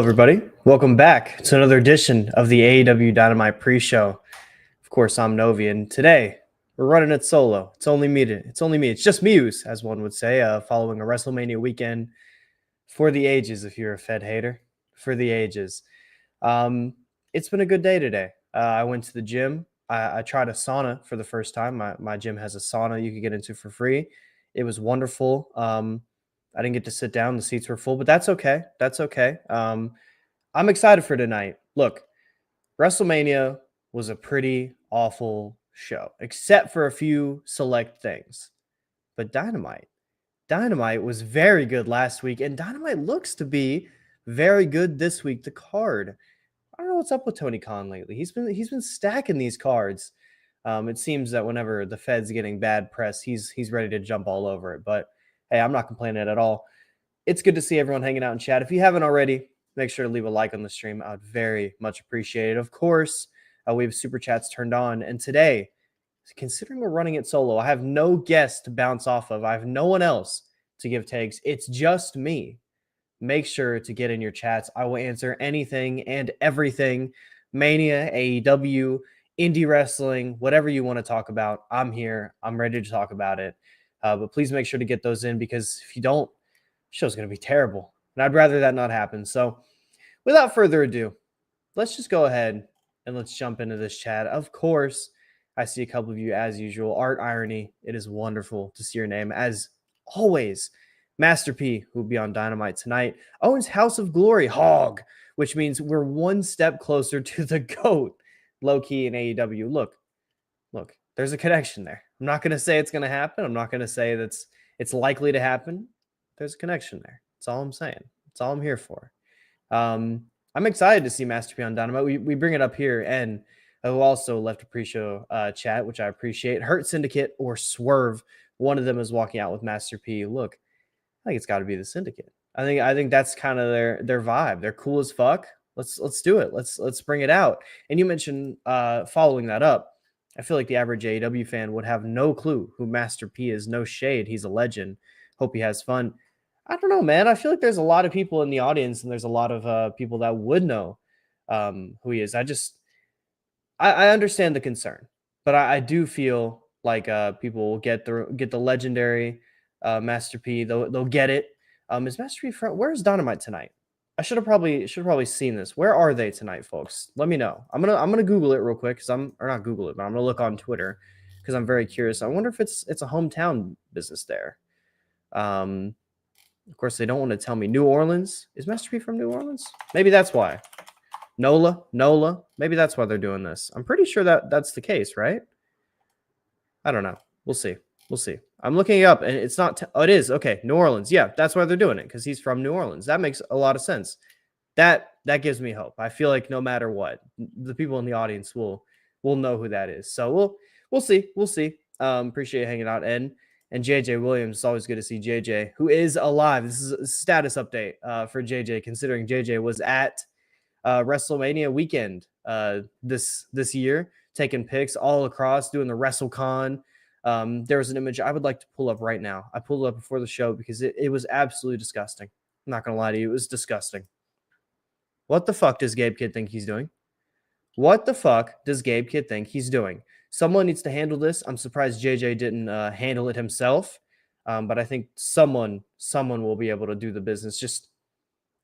everybody. Welcome back to another edition of the AEW Dynamite pre-show. Of course, I'm Novi, and today we're running it solo. It's only me. It's just Muse, as one would say, following a WrestleMania weekend for the ages. If you're a Fed hater, for the ages. It's been a good day today. I went to the gym. I tried a sauna for the first time. My gym has a sauna you can get into for free. It was wonderful. I didn't get to sit down. The seats were full, but that's okay. That's okay. I'm excited for tonight. Look, WrestleMania was a pretty awful show, except for a few select things. But Dynamite was very good last week, and Dynamite looks to be very good this week. The card, I don't know what's up with Tony Khan lately. He's been stacking these cards. It seems that whenever the Fed's getting bad press, he's ready to jump all over it. But hey, I'm not complaining at all. It's good to see everyone hanging out in chat. If you haven't already, make sure to leave a like on the stream. I would very much appreciate it. Of course, we have super chats turned on. And today, considering we're running it solo, I have no guest to bounce off of. I have no one else to give takes. It's just me. Make sure to get in your chats. I will answer anything and everything. Mania, AEW, indie wrestling, whatever you want to talk about. I'm here. I'm ready to talk about it. But please make sure to get those in, because if you don't, the show's going to be terrible. And I'd rather that not happen. So without further ado, let's just go ahead and let's jump into this chat. Of course, I see a couple of you as usual. Art Irony, it is wonderful to see your name. As always, Master P, who will be on Dynamite tonight. Owens House of Glory, Hog, which means we're one step closer to the GOAT, low-key in AEW. Look, there's a connection there. I'm not going to say it's going to happen. I'm not going to say it's likely to happen. There's a connection there. That's all I'm saying. That's all I'm here for. I'm excited to see Master P on Dynamite. We bring it up here, and who also left a pre-show chat, which I appreciate. Hurt Syndicate or Swerve. One of them is walking out with Master P. Look, I think it's got to be the Syndicate. I think that's kind of their vibe. They're cool as fuck. Let's do it. Let's bring it out. And you mentioned following that up, I feel like the average AEW fan would have no clue who Master P is. No shade. He's a legend. Hope he has fun. I don't know, man. I feel like there's a lot of people in the audience, and there's a lot of people that would know who he is. I understand the concern, but I do feel like people will get the legendary Master P. They'll get it. Is Master P from? Where's Dynamite tonight? I should have probably seen this. Where are they tonight, folks? Let me know. I'm gonna Google it real quick, but I'm gonna look on Twitter because I'm very curious. I wonder if it's a hometown business there. Of course, they don't want to tell me. New Orleans? Is Master P from New Orleans? Maybe that's why. NOLA. Maybe that's why they're doing this. I'm pretty sure that's the case, right? I don't know. We'll see. I'm looking it up, and it's not. It is. Okay, New Orleans. Yeah, that's why they're doing it, because he's from New Orleans. That makes a lot of sense. That gives me hope. I feel like no matter what, the people in the audience will know who that is. So we'll see. Appreciate you hanging out, and JJ Williams. It's always good to see JJ, who is alive. This is a status update for JJ, considering JJ was at WrestleMania weekend this year, taking pics all across, doing the WrestleCon. There was an image I would like to pull up right now. I pulled it up before the show because it was absolutely disgusting. I'm not going to lie to you. It was disgusting. What the fuck does Gabe Kidd think he's doing? Someone needs to handle this. I'm surprised JJ didn't handle it himself. But I think someone will be able to do the business. Just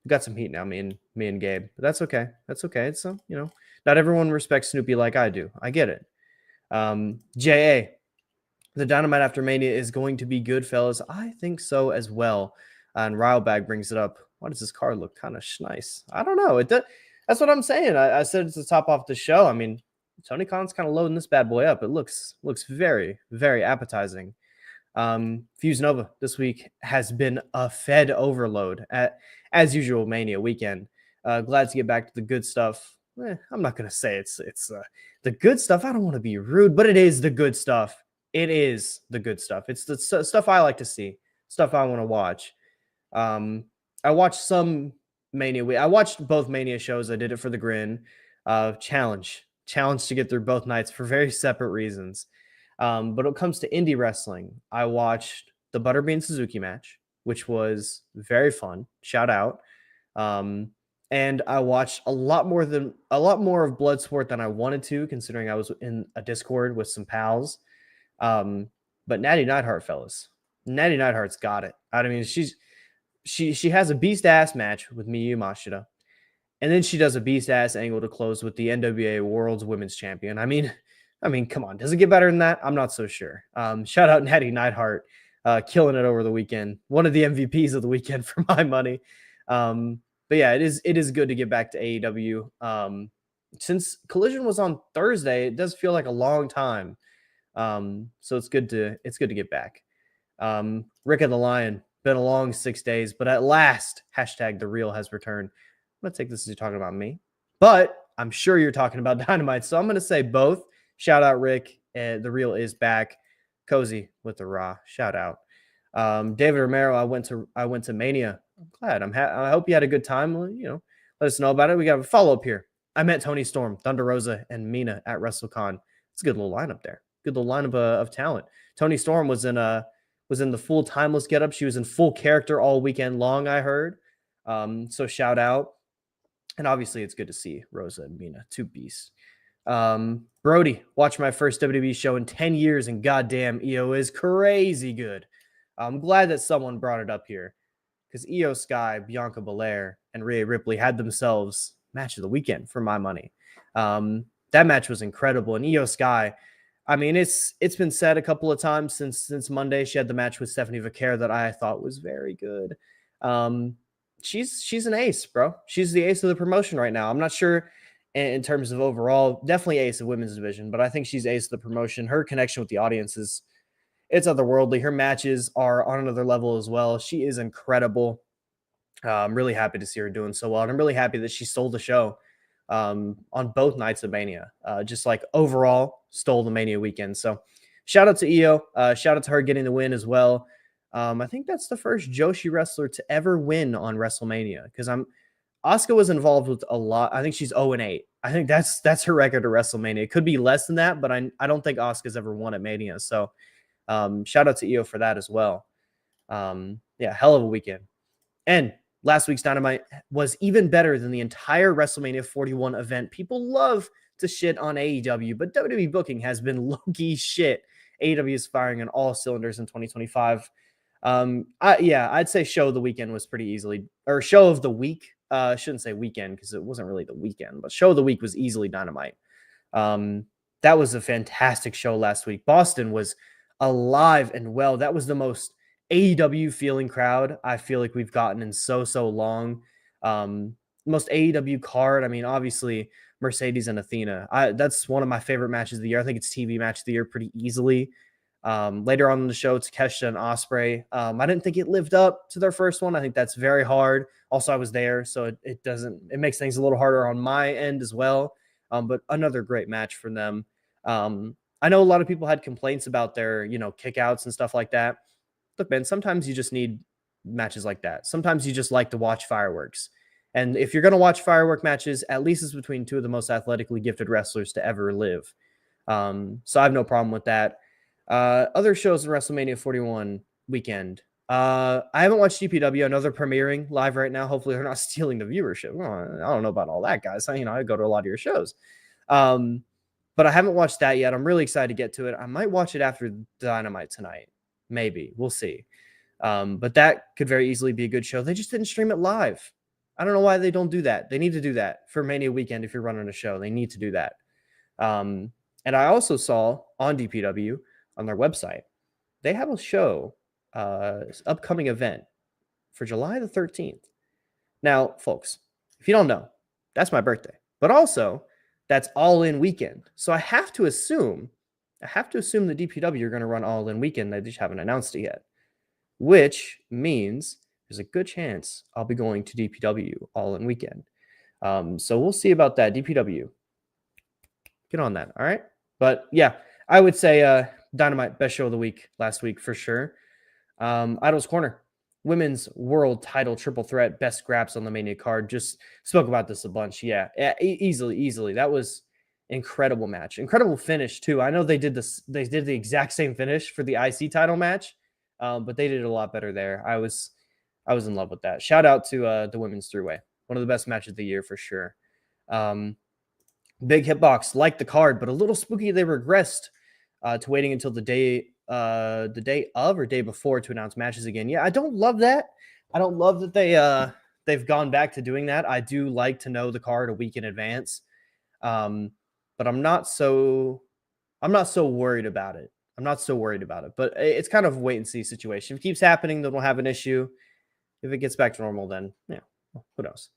got some heat now, me and Gabe. But that's okay. It's not everyone respects Snoopy like I do. I get it. JA. The Dynamite after Mania is going to be good, fellas. I think so as well. And Rilebag brings it up. Why does this card look kind of nice? I don't know. That's what I'm saying. I said it's the top off the show. I mean, Tony Khan's kind of loading this bad boy up. It looks very, very appetizing. Fuse Nova this week has been a Fed overload as usual Mania weekend. Glad to get back to the good stuff. I'm not going to say it's the good stuff. I don't want to be rude, but it is the good stuff. It is the good stuff. It's the stuff I like to see, stuff I want to watch. I watched some Mania. I watched both Mania shows. I did it for the Grin. Challenge to get through both nights for very separate reasons. But when it comes to indie wrestling, I watched the Butterbean Suzuki match, which was very fun. Shout out. and I watched a lot more of Bloodsport than I wanted to, considering I was in a Discord with some pals. But Natty Neidhart, fellas, Natty Neidhart's got it. I mean, she has a beast ass match with Miyu Mashida, and then she does a beast ass angle to close with the NWA World's Women's Champion. I mean, come on, does it get better than that? I'm not so sure. Shout out Natty Neidhart, killing it over the weekend. One of the MVPs of the weekend for my money. But yeah, it is good to get back to AEW. Since Collision was on Thursday, it does feel like a long time. So it's good to get back. Rick of the Lion, been a long 6 days, but at last, hashtag the real has returned. I'm gonna take this as you're talking about me, but I'm sure you're talking about Dynamite. So I'm gonna say both. Shout out Rick, and the real is back. Cozy with the Raw. Shout out. David Romero, I went to Mania. I'm glad. I hope you had a good time. Well, let us know about it. We got a follow-up here. I met Tony Storm, Thunder Rosa, and Mina at WrestleCon. It's a good little lineup there. Good little lineup of talent. Tony Storm was in the full timeless getup. She was in full character all weekend long, I heard. So shout out. And obviously it's good to see Rosa and Mina, two beasts. Brody, watched my first WWE show in 10 years, and goddamn, EO is crazy good. I'm glad that someone brought it up here, because EO Sky, Bianca Belair, and Rhea Ripley had themselves match of the weekend for my money. That match was incredible. And EO Sky, I mean, it's been said a couple of times since Monday. She had the match with Stephanie Vaquer that I thought was very good. She's an ace, bro. She's the ace of the promotion right now. I'm not sure in terms of overall, definitely ace of women's division, but I think she's ace of the promotion. Her connection with the audience it's otherworldly. Her matches are on another level as well. She is incredible. I'm really happy to see her doing so well. And I'm really happy that she stole the show on both nights of Mania. Just like overall stole the Mania weekend. So shout out to EO. Shout out to her getting the win as well. I think that's the first Joshi wrestler to ever win on WrestleMania, because Asuka was involved with a lot. I think she's 0-8. I think that's her record at WrestleMania. It could be less than that, but I don't think Asuka's ever won at Mania. So shout out to EO for that as well. Yeah, hell of a weekend. And last week's Dynamite was even better than the entire WrestleMania 41 event. People love to shit on AEW, but WWE booking has been low-key shit. AEW is firing on all cylinders in 2025. I'd say show of the weekend was pretty easily, or show of the week. I shouldn't say weekend because it wasn't really the weekend, but show of the week was easily Dynamite. That was a fantastic show last week. Boston was alive and well. That was the most AEW feeling crowd I feel like we've gotten in so long. Most AEW card. I mean, obviously Mercedes and Athena. That's one of my favorite matches of the year. I think it's TV match of the year pretty easily. Later on in the show, Takeshita and Ospreay. I didn't think it lived up to their first one. I think that's very hard. Also, I was there, so it makes things a little harder on my end as well. But another great match for them. I know a lot of people had complaints about their, kickouts and stuff like that. Look, man, sometimes you just need matches like that. Sometimes you just like to watch fireworks. And if you're going to watch firework matches, at least it's between two of the most athletically gifted wrestlers to ever live. So I have no problem with that. Other shows in WrestleMania 41 weekend. I haven't watched DPW. I know they're premiering live right now. Hopefully they're not stealing the viewership. Well, I don't know about all that, guys. I go to a lot of your shows. But I haven't watched that yet. I'm really excited to get to it. I might watch it after Dynamite tonight. Maybe. We'll see. But that could very easily be a good show. They just didn't stream it live. I don't know why they don't do that. They need to do that for Mania weekend. If you're running a show, they need to do that. And I also saw on DPW, on their website, they have a show, upcoming event for July the 13th. Now, folks, if you don't know, that's my birthday. But also, that's All In weekend. So I have to assume the DPW are going to run All In weekend. They just haven't announced it yet, which means there's a good chance I'll be going to DPW All In weekend. So we'll see about that. DPW, get on that. All right. But yeah, I would say Dynamite, best show of the week last week for sure. Idol's Corner, women's world title triple threat, best Graps on the Mania card. Just spoke about this a bunch. Yeah, easily. That was incredible match. Incredible finish too. I know they did the exact same finish for the IC title match, but they did it a lot better there. I was in love with that. Shout out to the women's three-way. One of the best matches of the year for sure. Big hitbox, like the card, but a little spooky. They regressed to waiting until the day of or day before to announce matches again. Yeah, I don't love that. I don't love that they've gone back to doing that. I do like to know the card a week in advance, but I'm not so worried about it. I'm not so worried about it, but it's kind of a wait and see situation. If it keeps happening, then we'll have an issue. If it gets back to normal, then yeah, well, who knows?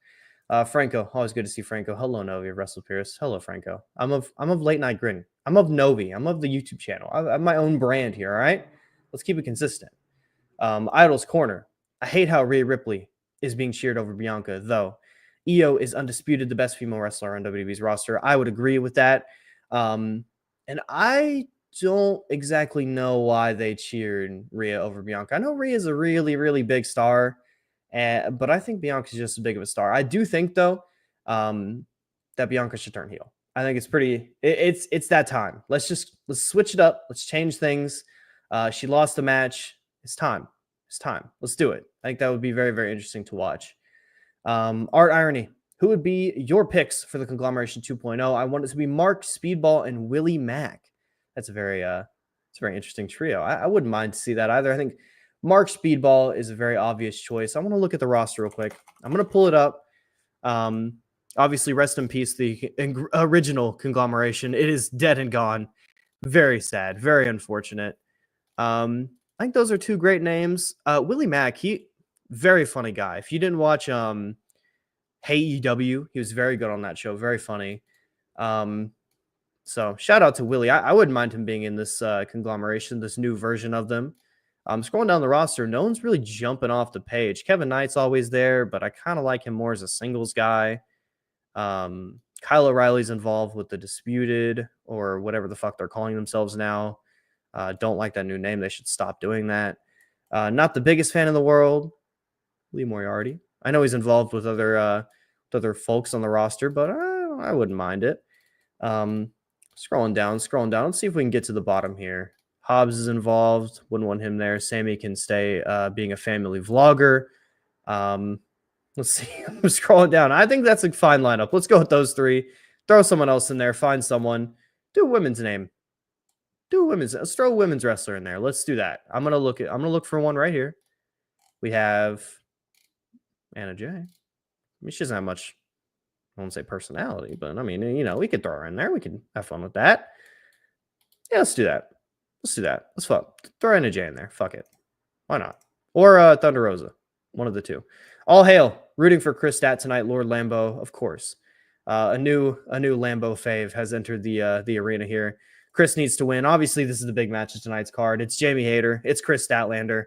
Franco, always good to see Franco. Hello, Novi of WrestlePurists. Hello, Franco. I'm of Late Night Grin. I'm of Novi. I'm of the YouTube channel. I have my own brand here. All right, let's keep it consistent. Idol's Corner. I hate how Rhea Ripley is being cheered over Bianca, though. Io is undisputed the best female wrestler on WWE's roster. I would agree with that. And I don't exactly know why they cheered Rhea over Bianca. I know Rhea is a really, really big star, but I think Bianca's just as big of a star. I do think, though, that Bianca should turn heel. I think it's that time. Let's switch it up. Let's change things. She lost the match. It's time. Let's do it. I think that would be very, very interesting to watch. Art Irony. Who would be your picks for the Conglomeration 2.0? I want it to be Mark, Speedball, and Willie Mack. That's a very interesting trio. I wouldn't mind to see that either. I think Mark Speedball is a very obvious choice. I want to look at the roster real quick. I'm going to pull it up. Obviously, rest in peace, the original Conglomeration. It is dead and gone. Very sad. Very unfortunate. I think those are two great names. Willie Mack, very funny guy. If you didn't watch Hey EW, he was very good on that show. Very funny. So shout out to Willie. I wouldn't mind him being in this Conglomeration, this new version of them. Scrolling down the roster, no one's really jumping off the page. Kevin Knight's always there, but I kind of like him more as a singles guy. Kyle O'Reilly's involved with the Disputed, or whatever the fuck they're calling themselves now. Don't like that new name. They should stop doing that. Not the biggest fan in the world, Lee Moriarty. I know he's involved with other folks on the roster, but I wouldn't mind it. Scrolling down. Let's see if we can get to the bottom here. Hobbs is involved. Wouldn't want him there. Sammy can stay being a family vlogger. Let's see. I'm scrolling down. I think that's a fine lineup. Let's go with those three. Throw someone else in there. Find someone. Do a women's name. Let's throw a women's wrestler in there. Let's do that. I'm gonna look for one right here. We have Anna Jay. I mean, she doesn't have much, I won't say personality, but I mean, we could throw her in there. We can have fun with that. Yeah, let's do that. Let's throw Anna Jay in there. Fuck it. Why not? Or Thunder Rosa. One of the two. All hail. Rooting for Chris Stat tonight. Lord Lambo, of course. A new Lambo fave has entered the arena here. Chris needs to win. Obviously, this is the big match of tonight's card. It's Jamie Hayter. It's Chris Statlander.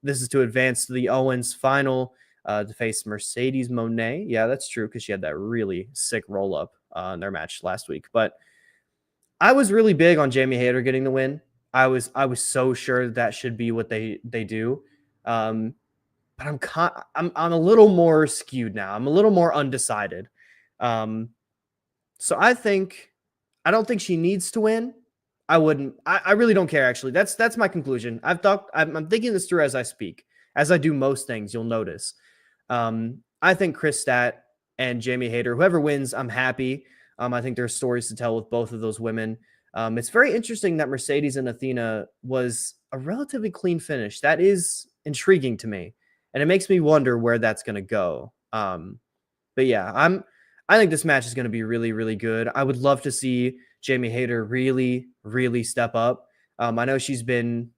This is to advance to the Owens final to face Mercedes Moné. Yeah, that's true, because she had that really sick roll-up in their match last week. But I was really big on Jamie Hayter getting the win. I was so sure that should be what they do. But I'm a little more skewed now. I'm a little more undecided. So I don't think she needs to win. I really don't care, actually. That's my conclusion. I'm thinking this through as I speak. As I do most things, you'll notice. I think Chris Stat and Jamie Hayter, whoever wins, I'm happy. I think there's stories to tell with both of those women. It's very interesting that Mercedes and Athena was a relatively clean finish. That is intriguing to me, and it makes me wonder where that's going to go. But yeah, I think this match is going to be really, really good. I would love to see Jamie Hayter really, really step up. I know she's been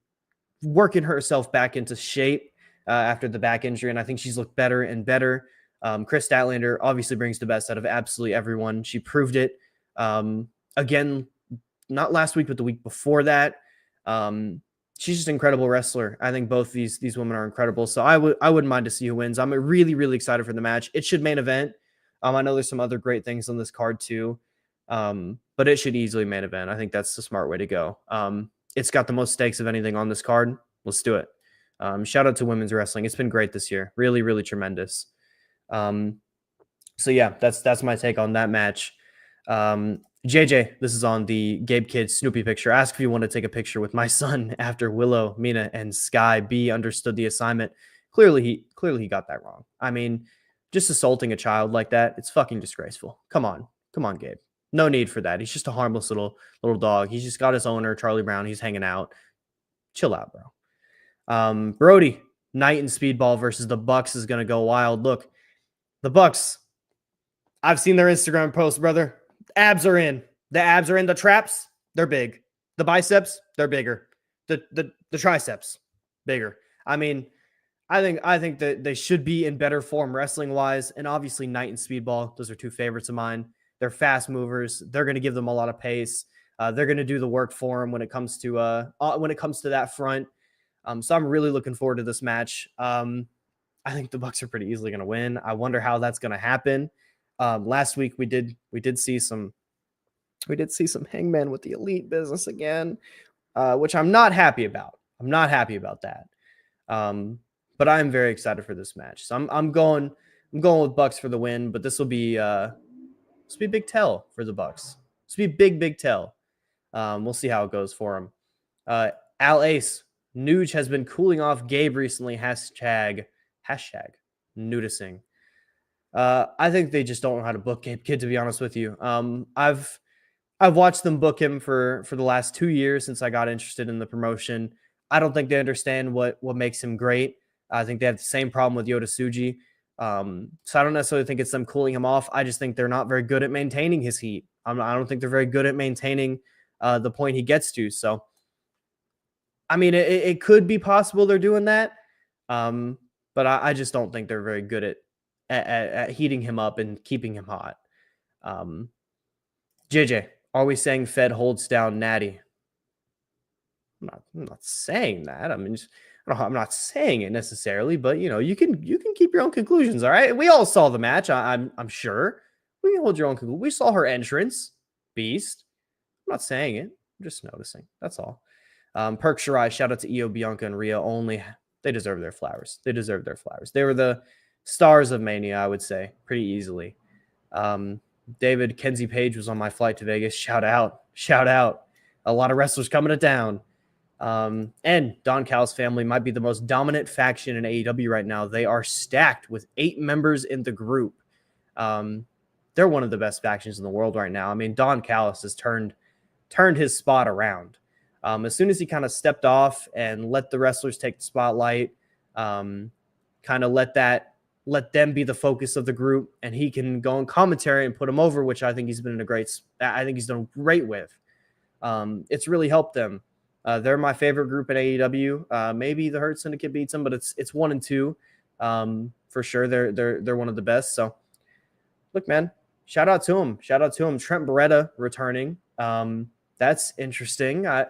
working herself back into shape after the back injury, and I think she's looked better and better. Chris Statlander obviously brings the best out of absolutely everyone. She proved it again, not last week, but the week before that. She's just an incredible wrestler. I think both these women are incredible. So I wouldn't mind to see who wins. I'm really, really excited for the match. It should main event. I know there's some other great things on this card too, but it should easily main event. I think that's the smart way to go. It's got the most stakes of anything on this card. Let's do it. Shout out to women's wrestling. It's been great this year. Really, really tremendous. So yeah, that's my take on that match. JJ, this is on the Gabe Kidd Snoopy picture. Ask if you want to take a picture with my son after Willow, Mina, and Sky B understood the assignment. Clearly he got that wrong. I mean, just assaulting a child like that, it's fucking disgraceful. Come on, Gabe. No need for that. He's just a harmless little dog. He's just got his owner, Charlie Brown. He's hanging out. Chill out, bro. Brody, Knight and Speedball versus the Bucks is gonna go wild. Look, the Bucks. I've seen their Instagram posts, brother. Abs are in. The abs are in. The traps, they're big. The biceps, they're bigger. The triceps, bigger. I mean, I think that they should be in better form wrestling wise, and obviously Knight and Speedball, those are two favorites of mine. They're fast movers. They're going to give them a lot of pace. They're going to do the work for them when it comes to that front. So I'm really looking forward to this match. I think the Bucks are pretty easily going to win. I wonder how that's going to happen. Last week we did see some Hangman with the Elite business again, which I'm not happy about. I'm not happy about that. But I'm very excited for this match. So I'm going with Bucks for the win, but this will be big tell for the Bucks. This will be big tell. We'll see how it goes for him. Al Ace, Nuge has been cooling off Gabe recently. Hashtag nudising. I think they just don't know how to book Gabe Kidd, to be honest with you. I've watched them book him for the last 2 years since I got interested in the promotion. I don't think they understand what makes him great. I think they have the same problem with Yota Tsuji. So I don't necessarily think it's them cooling him off. I just think they're not very good at maintaining his heat. I don't think they're very good at maintaining the point he gets to. So, I mean, it could be possible they're doing that. But I just don't think they're very good at heating him up and keeping him hot. JJ, are we saying Fed holds down Natty? I'm not saying that. I mean, I'm not saying it necessarily, but you can keep your own conclusions. All right. We all saw the match. I'm sure we can hold your own conclusion. We saw her entrance, Beast. I'm not saying it. I'm just noticing. That's all. Perk Shirai, shout out to Io, Bianca, and Rhea. Only they deserve their flowers. They deserve their flowers. They were the stars of Mania, I would say, pretty easily. David, Kenzie Page was on my flight to Vegas. Shout out. A lot of wrestlers coming to town. And Don Callis family might be the most dominant faction in AEW right now. They are stacked with 8 members in the group. They're one of the best factions in the world right now. I mean, Don Callis has turned his spot around. As soon as he kind of stepped off and let the wrestlers take the spotlight, kind of let them be the focus of the group, and he can go on commentary and put them over, which I think he's done great with. It's really helped them. They're my favorite group in AEW. Maybe the Hurt Syndicate beats them, but it's 1 and 2 for sure. They're one of the best. So look, man, shout out to him. Trent Beretta returning. That's interesting. I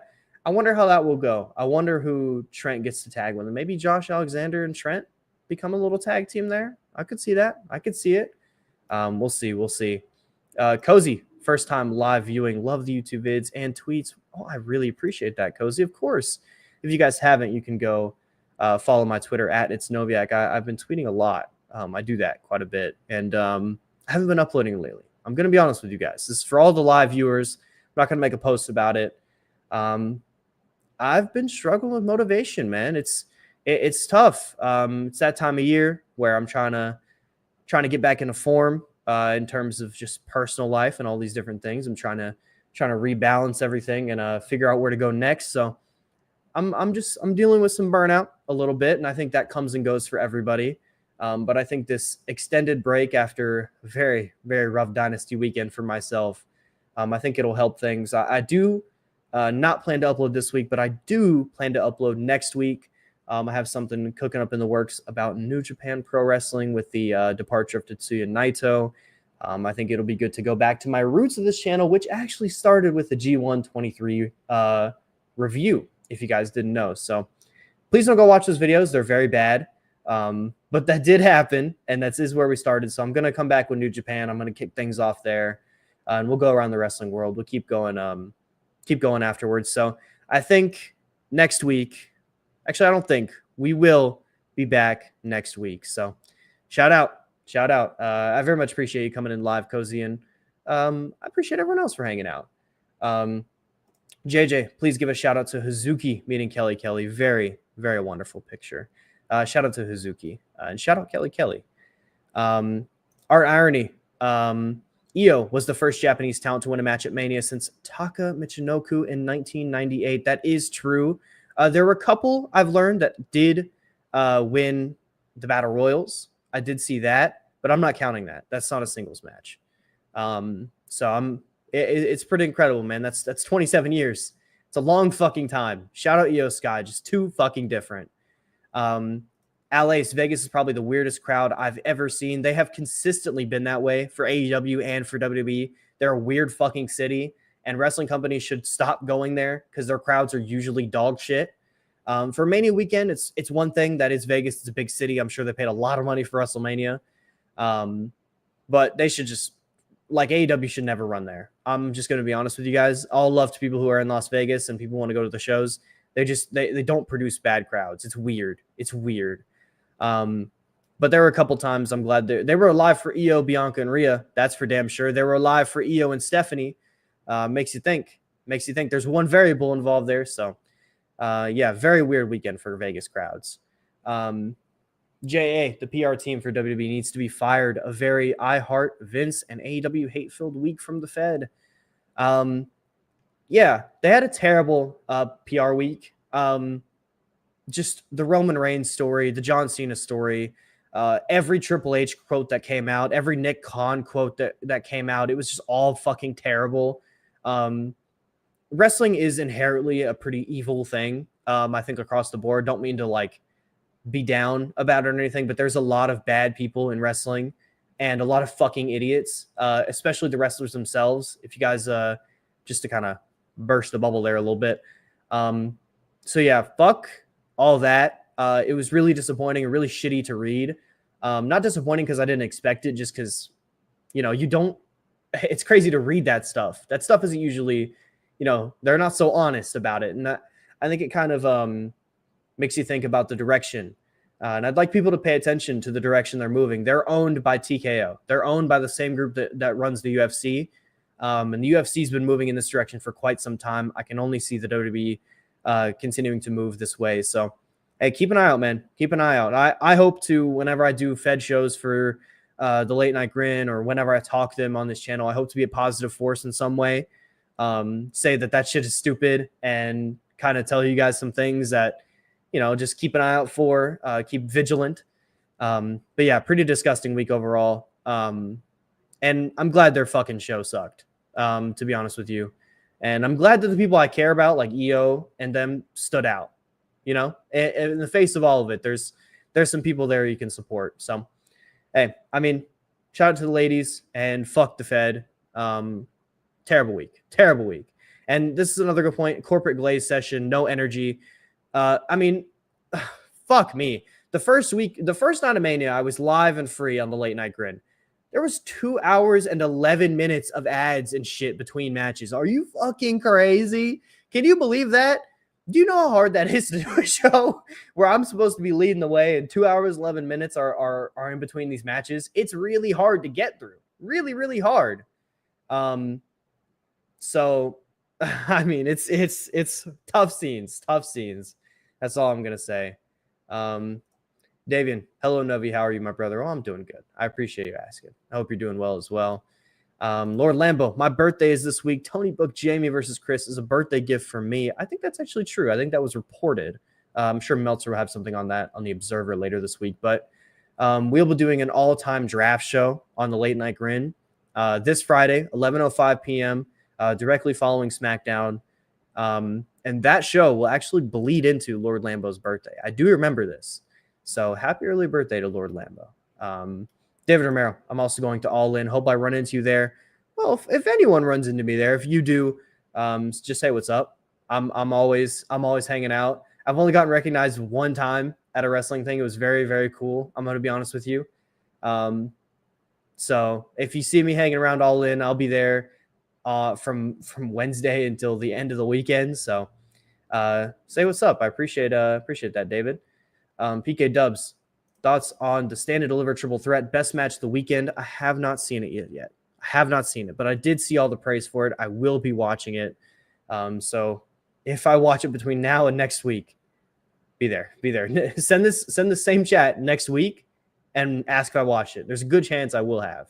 wonder how that will go. I wonder who Trent gets to tag with him. Maybe Josh Alexander and Trent become a little tag team there. I could see that. I could see it. We'll see. Cozy, first time live viewing. Love the YouTube vids and tweets. Oh, I really appreciate that, Cozy. Of course. If you guys haven't, you can go follow my Twitter at It's Noviak. I've been tweeting a lot. I do that quite a bit. And I haven't been uploading lately. I'm going to be honest with you guys. This is for all the live viewers. I'm not going to make a post about it. I've been struggling with motivation, man. It's tough. It's that time of year where I'm trying to get back into form in terms of just personal life and all these different things. I'm trying to rebalance everything and figure out where to go next. So I'm dealing with some burnout a little bit, and I think that comes and goes for everybody. But I think this extended break after a very, very rough Dynasty weekend for myself, I think it'll help things. I do not plan to upload this week, but I do plan to upload next week. I have something cooking up in the works about New Japan Pro Wrestling with the departure of Tetsuya Naito. I think it'll be good to go back to my roots of this channel, which actually started with the G123 review, if you guys didn't know. So please don't go watch those videos. They're very bad. But that did happen, and that is where we started. So I'm going to come back with New Japan. I'm going to kick things off there, and we'll go around the wrestling world. We'll keep going afterwards. So I think next week, actually, I don't think we will be back next week. So shout out. I very much appreciate you coming in live, Cozy, and I appreciate everyone else for hanging out. JJ, please give a shout out to Hazuki meeting Kelly Kelly. Very, very wonderful picture. Shout out to Hazuki and shout out Kelly Kelly. Art Irony. Io was the first Japanese talent to win a match at Mania since Taka Michinoku in 1998. That is true. There were a couple I've learned that did win the Battle Royals. I did see that, but I'm not counting that. That's not a singles match. It's pretty incredible, man. That's 27 years. It's a long fucking time. Shout out Io Sky, just too fucking different. Vegas is probably the weirdest crowd I've ever seen. They have consistently been that way for AEW and for WWE. They're a weird fucking city, and wrestling companies should stop going there because their crowds are usually dog shit. For Mania weekend, it's one thing that is Vegas. It's a big city. I'm sure they paid a lot of money for WrestleMania. But they should just, like, AEW should never run there. I'm just going to be honest with you guys. All love to people who are in Las Vegas and people want to go to the shows. They don't produce bad crowds. It's weird. But there were a couple times I'm glad they were alive for Io, Bianca, and Rhea. That's for damn sure. They were alive for Io and Stephanie. Makes you think. There's one variable involved there. So, very weird weekend for Vegas crowds. JA, the PR team for WWE, needs to be fired. A very I Heart, Vince, and AEW hate-filled week from the Fed. They had a terrible PR week. Just the Roman Reigns story, the John Cena story, every Triple H quote that came out, every Nick Khan quote that came out, it was just all fucking terrible. Wrestling is inherently a pretty evil thing, I think, across the board. Don't mean to, like, be down about it or anything, but there's a lot of bad people in wrestling and a lot of fucking idiots, especially the wrestlers themselves. If you guys, just to kind of burst the bubble there a little bit. Fuck all that. It was really disappointing and really shitty to read. Not disappointing because I didn't expect it, just because, it's crazy to read that stuff. That stuff isn't usually, they're not so honest about it. And I think it kind of makes you think about the direction. And I'd like people to pay attention to the direction they're moving. They're owned by TKO. They're owned by the same group that runs the UFC. And the UFC's been moving in this direction for quite some time. I can only see the WWE continuing to move this way. So, hey, keep an eye out, man. Keep an eye out. I hope to, whenever I do Fed shows for the Late Night Grin, or whenever I talk to them on this channel, I hope to be a positive force in some way. Say that shit is stupid and kind of tell you guys some things that, just keep an eye out for, keep vigilant. Pretty disgusting week overall. And I'm glad their fucking show sucked, to be honest with you. And I'm glad that the people I care about, like Io and them, stood out. In the face of all of it, there's some people there you can support. So, hey, shout out to the ladies and fuck the Fed. Terrible week. And this is another good point. Corporate glaze session, no energy. Fuck me. The first night of Mania, I was live and free on the Late Night Grin. There was 2 hours and 11 minutes of ads and shit between matches. Are you fucking crazy? Can you believe that? Do you know how hard that is to do a show where I'm supposed to be leading the way and 2 hours, 11 minutes are in between these matches? It's really hard to get through. Really, really hard. It's tough scenes. That's all I'm going to say. Davian, hello, Novi. How are you, my brother? Oh, I'm doing good. I appreciate you asking. I hope you're doing well as well. Lord Lambo, my birthday is this week. Tony booked Jamie versus Chris as a birthday gift for me. I think that's actually true. I think that was reported. I'm sure Meltzer will have something on that on the Observer later this week. But we'll be doing an all-time draft show on the Late Night Grin this Friday, 11:05 p.m., directly following SmackDown. And that show will actually bleed into Lord Lambo's birthday. I do remember this. So happy early birthday to Lord Lambo. David Romero, I'm also going to All In. Hope I run into you there. Well, if anyone runs into me there, if you do, just say what's up. I'm always hanging out. I've only gotten recognized one time at a wrestling thing. It was very, very cool. I'm going to be honest with you. So if you see me hanging around All In, I'll be there from Wednesday until the end of the weekend. So say what's up. I appreciate that, David. PK Dubs, thoughts on the Stand and Deliver Triple Threat best match of the weekend? I have not seen it yet. I have not seen it, but I did see all the praise for it. I will be watching it. So if I watch it between now and next week, be there. Send the same chat next week, and ask if I watched it. There's a good chance I will have.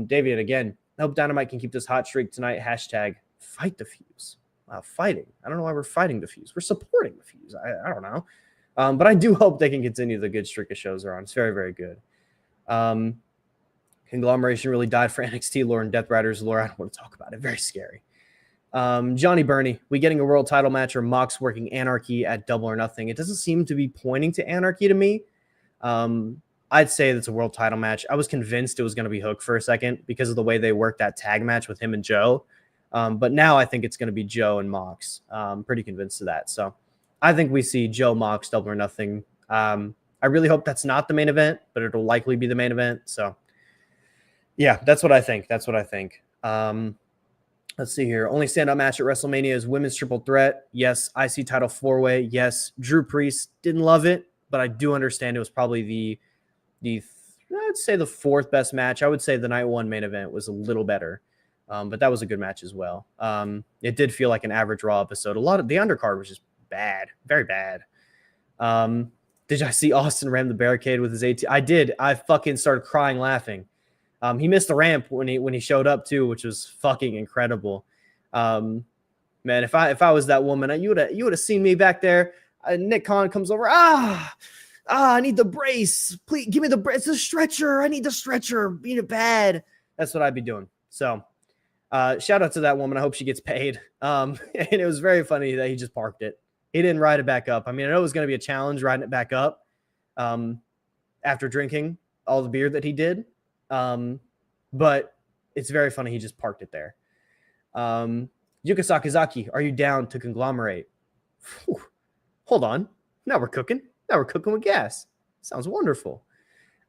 David, again, I hope Dynamite can keep this hot streak tonight. Hashtag fight the fuse. Fighting. I don't know why we're fighting the fuse. We're supporting the fuse. I don't know. But I do hope they can continue the good streak of shows they're on. It's very, very good. Conglomeration really died for NXT lore and Death Riders lore. I don't want to talk about it. Very scary. Johnny Burney, we getting a world title match or Mox working Anarchy at Double or Nothing? It doesn't seem to be pointing to Anarchy to me. I'd say that's a world title match. I was convinced it was going to be Hook for a second because of the way they worked that tag match with him and Joe. But now I think it's going to be Joe and Mox. I'm pretty convinced of that. So I think we see Joe, Mox, Double or Nothing. I really hope that's not the main event, but it'll likely be the main event. So yeah, that's what I think. Let's see here. Only standout match at WrestleMania is Women's Triple Threat. Yes. IC title 4-way. Yes. Drew Priest. Didn't love it, but I do understand it was probably I'd say the fourth best match. I would say the night one main event was a little better, but that was a good match as well. It did feel like an average Raw episode. A lot of the undercard was just bad, very bad. Did I see Austin ram the barricade with his AT? I did. I fucking started crying laughing. He missed the ramp when he showed up too, which was fucking incredible. Man, if I was that woman, you would have seen me back there. Nick Khan comes over. I need the brace. Please give me the brace. It's a stretcher. I need the stretcher. Being it bad. That's what I'd be doing. So, shout out to that woman. I hope she gets paid. And it was very funny that he just parked it. He didn't ride it back up. I mean, I know it was going to be a challenge riding it back up after drinking all the beer that he did. But it's very funny. He just parked it there. Yuka Sakazaki, are you down to conglomerate? Whew. Hold on. Now we're cooking with gas. Sounds wonderful.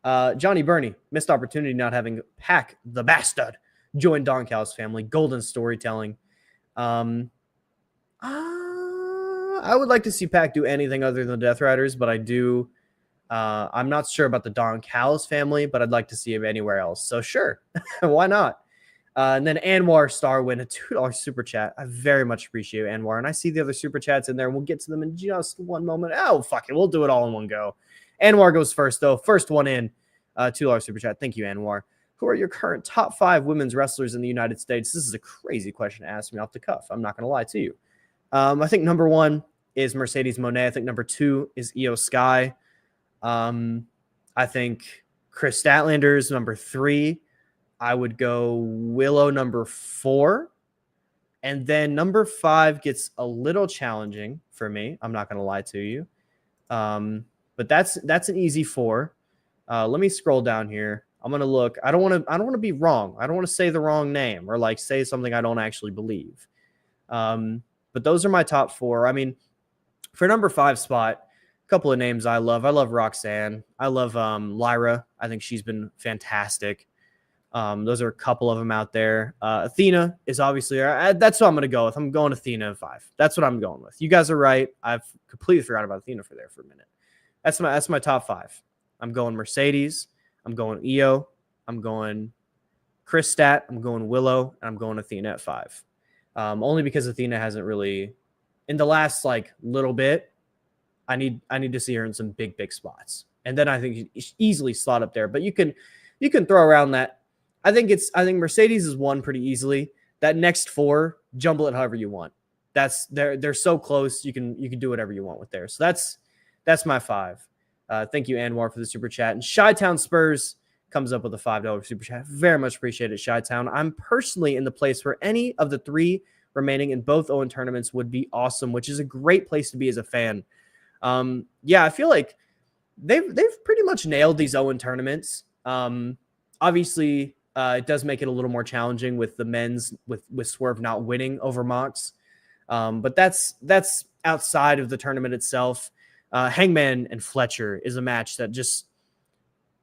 Johnny Burney, missed opportunity not having Pac the Bastard join Don Callis family. Golden storytelling. I would like to see Pac do anything other than Death Riders, but I do. I'm not sure about the Don Callis family, but I'd like to see him anywhere else. So sure, why not? And then Anwar Star win a $2 super chat. I very much appreciate Anwar, and I see the other super chats in there. We'll get to them in just one moment. Oh, fuck it, we'll do it all in one go. Anwar goes first, though. First one in, $2 super chat. Thank you, Anwar. Who are your current top 5 women's wrestlers in the United States? This is a crazy question to ask me off the cuff. I'm not going to lie to you. I think number 1 is Mercedes Moné. I think number 2 is Io Sky. I think Chris Statlander is number 3. I would go Willow number 4. And then number 5 gets a little challenging for me. I'm not going to lie to you. But that's an easy 4. Let me scroll down here. I'm going to look. I don't want to be wrong. I don't want to say the wrong name or like say something I don't actually believe. But those are my top 4. I mean, for number 5 spot, a couple of names I love. I love Roxanne. I love Lyra. I think she's been fantastic. Those are a couple of them out there. Athena is obviously, that's what I'm going to go with. I'm going Athena in 5. That's what I'm going with. You guys are right. I've completely forgot about Athena for a minute. That's my top 5. I'm going Mercedes. I'm going Io. I'm going Chris Stat. I'm going Willow. And I'm going Athena at 5. Only because Athena hasn't really, in the last like little bit, I need to see her in some big spots. And then I think she's easily slot up there. But you can throw around that. I think Mercedes is 1 pretty easily. That next 4, jumble it however you want. They're so close. You can do whatever you want with there. So that's my 5. Thank you, Anwar, for the super chat. And Chi-Town Spurs comes up with a $5 super chat. Very much appreciate it, Chi-Town. I'm personally in the place where any of the 3 remaining in both Owen tournaments would be awesome, which is a great place to be as a fan. I feel like they've pretty much nailed these Owen tournaments. Obviously, it does make it a little more challenging with the men's with Swerve not winning over Mox. But that's outside of the tournament itself. Hangman and Fletcher is a match that just,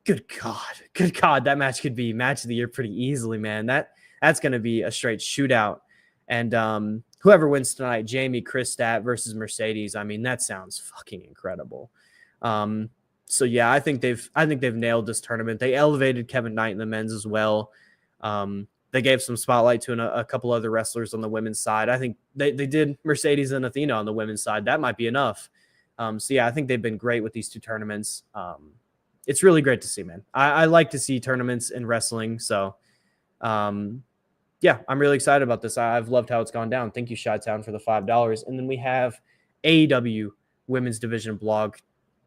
good God, that match could be match of the year pretty easily, man. That's going to be a straight shootout. And whoever wins tonight, Jamie, Chris Stat versus Mercedes, I mean, that sounds fucking incredible. So yeah, I think they've nailed this tournament. They elevated Kevin Knight in the men's as well. They gave some spotlight to a couple other wrestlers on the women's side. I think they did Mercedes and Athena on the women's side. That might be enough. So yeah, I think they've been great with these 2 tournaments. it's really great to see, man. I like to see tournaments in wrestling. So, yeah, I'm really excited about this. I've loved how it's gone down. Thank you, Chi-Town, for the $5. And then we have AEW Women's Division blog,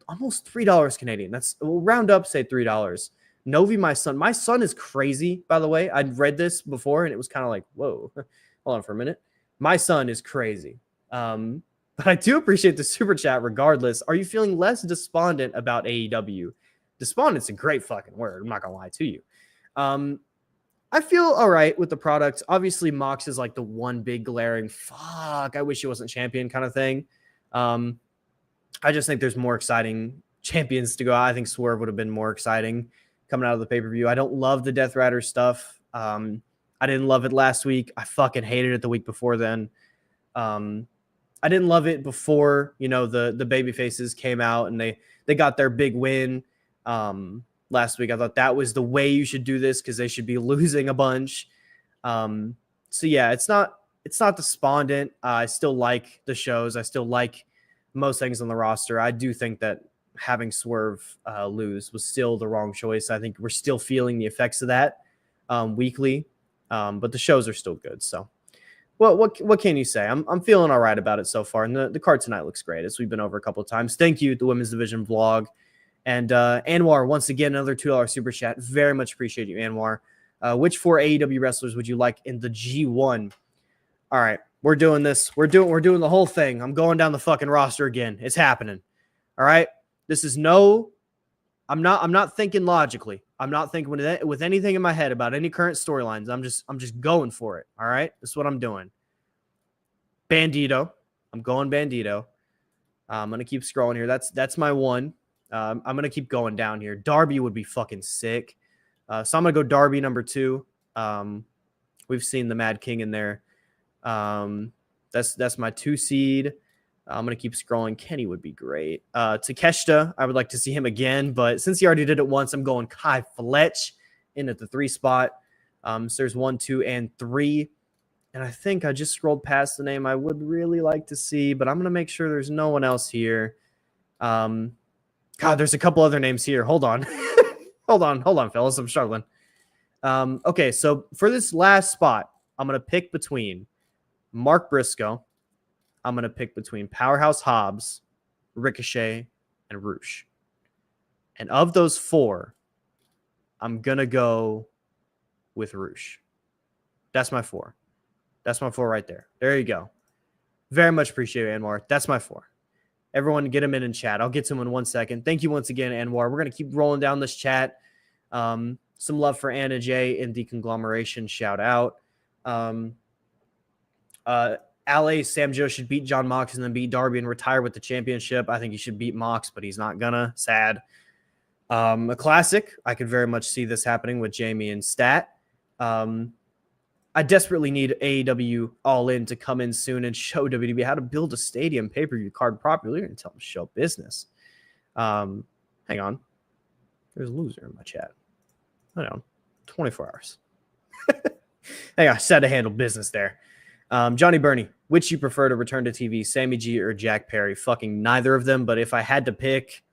almost $3 Canadian. We'll round up, say $3. Novi, my son is crazy, by the way. I'd read this before, and it was kind of like, whoa, hold on for a minute. My son is crazy. But I do appreciate the super chat regardless. Are you feeling less despondent about AEW? Despondent's a great fucking word. I'm not going to lie to you. I feel all right with the product. Obviously, Mox is like the one big glaring, fuck, I wish he wasn't champion kind of thing. I just think there's more exciting champions to go. I think Swerve would have been more exciting coming out of the pay-per-view. I don't love the Death Rider stuff. I didn't love it last week. I fucking hated it the week before then. I didn't love it before, the baby faces came out and they got their big win last week. I thought that was the way you should do this because they should be losing a bunch. So yeah, it's not despondent. I still like the shows. I still like most things on the roster. I do think that having Swerve lose was still the wrong choice. I think we're still feeling the effects of that weekly, but the shows are still good. So what can you say? I'm feeling all right about it so far. And the card tonight looks great, as we've been over a couple of times. Thank you, the Women's Division vlog. And Anwar, once again, another $2 super chat. Very much appreciate you, Anwar. Which 4 AEW wrestlers would you like in the G1? All right, we're doing this. We're doing the whole thing. I'm going down the fucking roster again. It's happening. All right. This is I'm not thinking logically. I'm not thinking with anything in my head about any current storylines. I'm just going for it. All right. This is what I'm doing. Bandito. I'm going Bandito. I'm going to keep scrolling here. That's my one. I'm going to keep going down here. Darby would be fucking sick. So I'm going to go Darby number 2. We've seen the Mad King in there. That's my 2 seed. I'm going to keep scrolling. Kenny would be great. Takeshita, I would like to see him again, but since he already did it once, I'm going Kai Fletch in at the 3 spot. So there's 1, 2, and 3. And I think I just scrolled past the name I would really like to see, but I'm going to make sure there's no one else here. God, there's a couple other names here. Hold on. hold on, fellas. I'm struggling. Okay, so for this last spot, I'm going to pick between Mark Briscoe. I'm going to pick between Powerhouse Hobbs, Ricochet, and Roosh. And of those 4, I'm going to go with Roosh. That's my 4. That's my 4 right there. There you go. Very much appreciate it, Anwar. That's my 4. Everyone get him in chat. I'll get to him in 1 second. Thank you once again, Anwar. We're going to keep rolling down this chat. Some love for Anna J in the conglomeration. Shout out. LA Sam Joe should beat John Mox and then beat Darby and retire with the championship. I think he should beat Mox, but he's not gonna. Sad. A classic. I could very much see this happening with Jamie and Stat. I desperately need AEW All In to come in soon and show WWE how to build a stadium pay-per-view card properly. You're going to tell them to show business. Hang on. There's a loser in my chat. Hang on. 24 hours. Hang on. I said to handle business there. Johnny Burney, which you prefer to return to TV, Sammy G or Jack Perry? Fucking neither of them, but if I had to pick,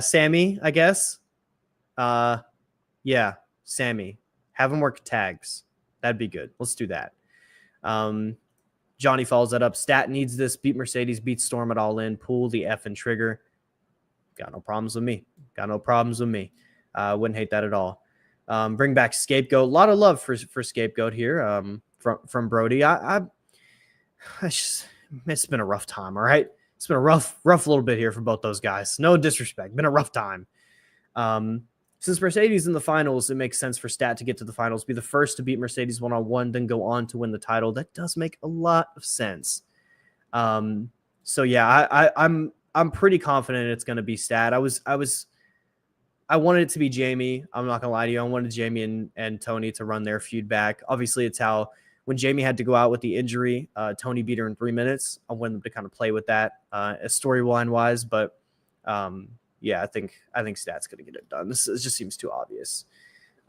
Sammy, I guess. Yeah, Sammy. Have him work tags. That'd be good. Let's do that. Johnny follows that up. Stat needs this. Beat Mercedes. Beat Storm at All In. Pull the F and trigger. Got no problems with me. Wouldn't hate that at all. Bring back Scapegoat. A lot of love for Scapegoat here from Brody. It's been a rough time, all right? It's been a rough little bit here for both those guys. No disrespect. Been a rough time. Since Mercedes in the finals, it makes sense for Stat to get to the finals, be the first to beat Mercedes one-on-one, then go on to win the title. That does make a lot of sense. So yeah, I'm pretty confident it's going to be Stat. I wanted it to be Jamie. I'm not gonna lie to you. I wanted Jamie and Tony to run their feud back. Obviously, it's how when Jamie had to go out with the injury, Tony beat her in 3 minutes. I wanted them to kind of play with that storyline wise, but yeah, I think Stat's gonna get it done. This just seems too obvious.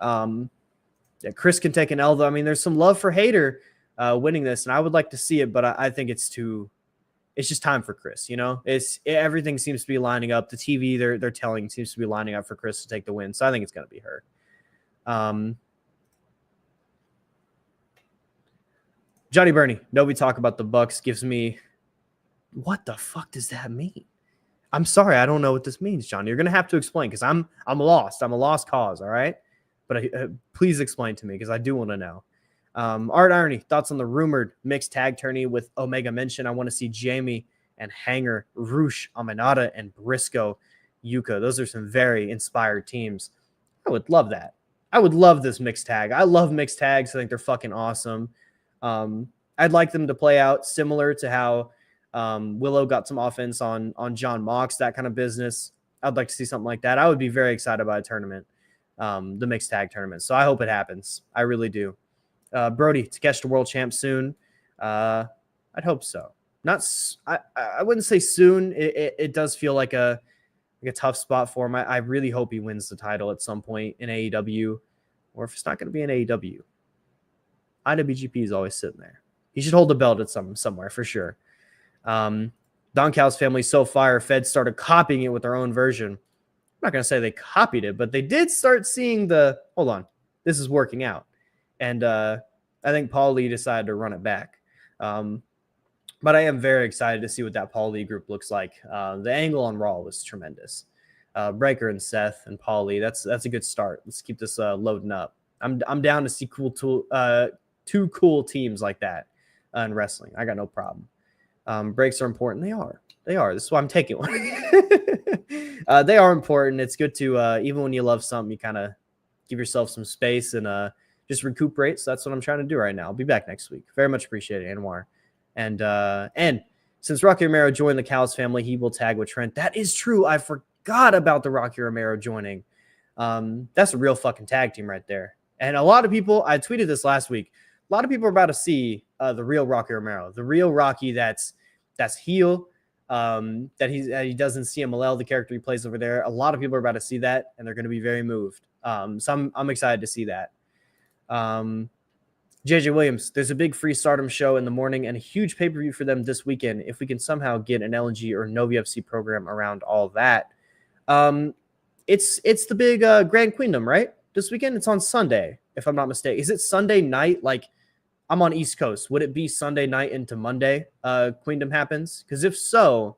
Yeah, Chris can take an L though. I mean, there's some love for Hayter winning this, and I would like to see it, but I think it's too it's just time for Chris. Everything seems to be lining up. The TV they're telling seems to be lining up for Chris to take the win. So I think it's going to be her. Johnny Burney, Novi talk about the Bucks gives me, what the fuck does that mean? I'm sorry, I don't know what this means, John. You're gonna have to explain because I'm lost. I'm a lost cause. All right, but please explain to me because I do want to know. Art Irony, thoughts on the rumored mixed tag tourney with Omega Mention? I want to see Jamie and Hanger, Roosh, Aminata, and Briscoe, Yuka. Those are some very inspired teams. I would love that. I would love this mixed tag. I love mixed tags. I think they're fucking awesome. I'd like them to play out similar to how Willow got some offense on John Mox, that kind of business. I'd like to see something like that. I would be very excited about a tournament, the mixed tag tournament. So I hope it happens. I really do. Brody, to catch the world champ soon. I'd hope so. I wouldn't say soon. It does feel like a tough spot for him. I really hope he wins the title at some point in AEW, or if it's not going to be in AEW, IWGP is always sitting there. He should hold the belt at somewhere for sure. Don Cal's family so fire. Fed started copying it with their own version. I'm not going to say they copied it, but they did start seeing hold on, this is working out. And I think Paul Lee decided to run it back. But I am very excited to see what that Paul Lee group looks like. The angle on Raw was tremendous. Breaker and Seth and Paul Lee, that's a good start. Let's keep this loading up. I'm down to see two cool teams like that in wrestling. I got no problem. Breaks are important. They are. This is why I'm taking one. They are important. It's good to, even when you love something, you kind of give yourself some space and just recuperate. So that's what I'm trying to do right now. I'll be back next week. Very much appreciate it, Anwar. And since Rocky Romero joined the Cal's family, he will tag with Trent. That is true. I forgot about the Rocky Romero joining. That's a real fucking tag team right there. And a lot of people, I tweeted this last week, a lot of people are about to see the real Rocky Romero, the real Rocky that's heel, that he doesn't see CMLL, the character he plays over there. A lot of people are about to see that, and they're going to be very moved. So I'm excited to see that. JJ Williams, there's a big free Stardom show in the morning and a huge pay-per-view for them this weekend. If we can somehow get an LNG or Novi FC program around all that. It's the big Grand Queendom, right? This weekend? It's on Sunday, if I'm not mistaken. Is it Sunday night? Like, I'm on East Coast. Would it be Sunday night into Monday Queendom happens? Because if so,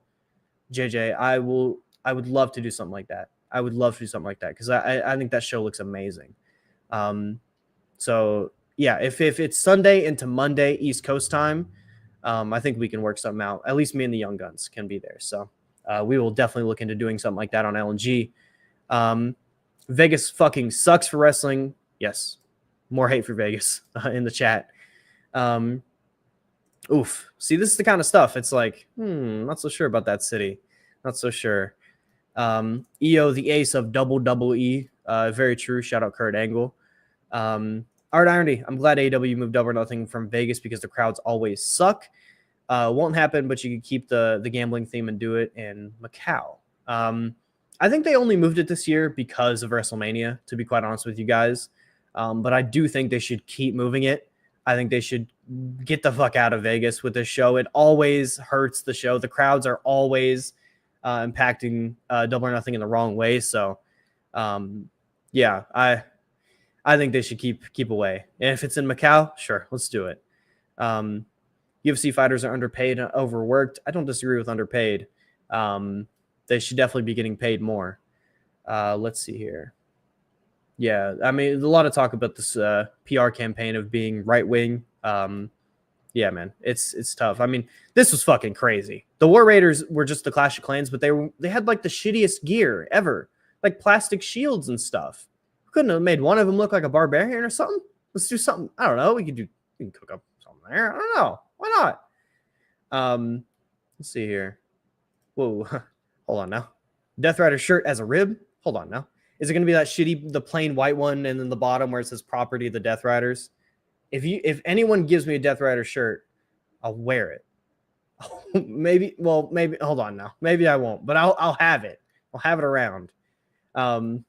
JJ, I would love to do something like that. I would love to do something like that because I think that show looks amazing. So yeah, if it's Sunday into Monday East Coast time, I think we can work something out. At least me and the Young Guns can be there. So we will definitely look into doing something like that on LNG. Vegas fucking sucks for wrestling. Yes. More hate for Vegas in the chat. Oof. See, this is the kind of stuff. It's like, not so sure about that city. Not so sure. EO, the ace of double E. Very true. Shout out Kurt Angle. Art Irony, I'm glad AEW moved Double or Nothing from Vegas because the crowds always suck. Won't happen, but you could keep the gambling theme and do it in Macau. I think they only moved it this year because of WrestleMania, to be quite honest with you guys. But I do think they should keep moving it. I think they should get the fuck out of Vegas with this show. It always hurts the show. The crowds are always impacting Double or Nothing in the wrong way. So, yeah, I think they should keep away. And if it's in Macau, sure, let's do it. UFC fighters are underpaid and overworked. I don't disagree with underpaid. They should definitely be getting paid more. Let's see here. Yeah, I mean, a lot of talk about this PR campaign of being right wing. Yeah, man, it's tough. I mean, this was fucking crazy. The War Raiders were just the Clash of Clans, but they had like the shittiest gear ever, like plastic shields and stuff. Couldn't have made one of them look like a barbarian or something. Let's do something. I don't know. We can cook up something there. I don't know. Why not? Let's see here. Whoa, hold on now. Death Rider shirt as a rib. Hold on now. Is it going to be that shitty, the plain white one, and then the bottom where it says property of the Death Riders? If anyone gives me a Death Rider shirt, I'll wear it. maybe. Hold on now. Maybe I won't, but I'll have it. I'll have it around. And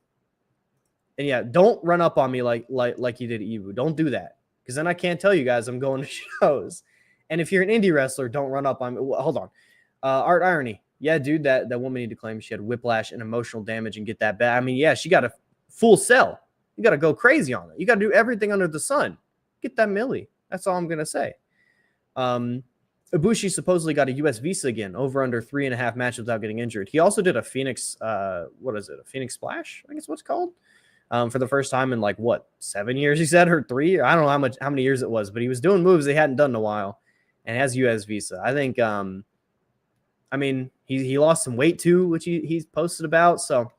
yeah, don't run up on me like you did Evu. Don't do that, because then I can't tell you guys I'm going to shows. And if you're an indie wrestler, don't run up on me. Well, hold on. Art Irony. Yeah, dude, that woman needed to claim she had whiplash and emotional damage and get that back. I mean, yeah, she got a full sell. You got to go crazy on it. You got to do everything under the sun. Get that milli. That's all I'm going to say. Ibushi supposedly got a U.S. visa again, over under 3.5 matches without getting injured. He also did a Phoenix, a Phoenix Splash, I guess what's called, for the first time in 7 years, he said, or 3. I don't know how many years it was, but he was doing moves they hadn't done in a while and has U.S. visa. I think, he lost some weight too, which he's posted about. So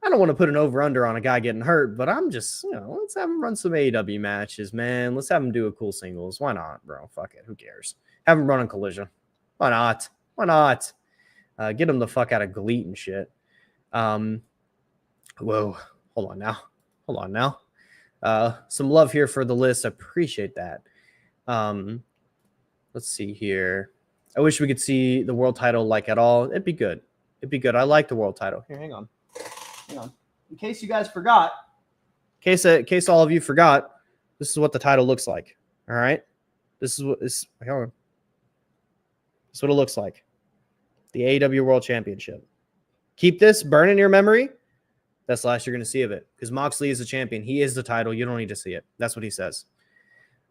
I don't want to put an over-under on a guy getting hurt, but I'm just, let's have him run some AEW matches, man. Let's have him do a cool singles. Why not, bro? Fuck it. Who cares? Have him run on Collision. Why not? Why not? Get him the fuck out of GLEAT and shit. Whoa. Hold on now. Some love here for the list. I appreciate that. Let's see here. I wish we could see the world title at all. It'd be good. I like the world title. Here, hang on. In case you guys forgot, in case all of you forgot, this is what the title looks like. All right. This is what it looks like. The AEW World Championship. Keep this, burn in your memory. That's the last you're going to see of it. Because Moxley is the champion. He is the title. You don't need to see it. That's what he says.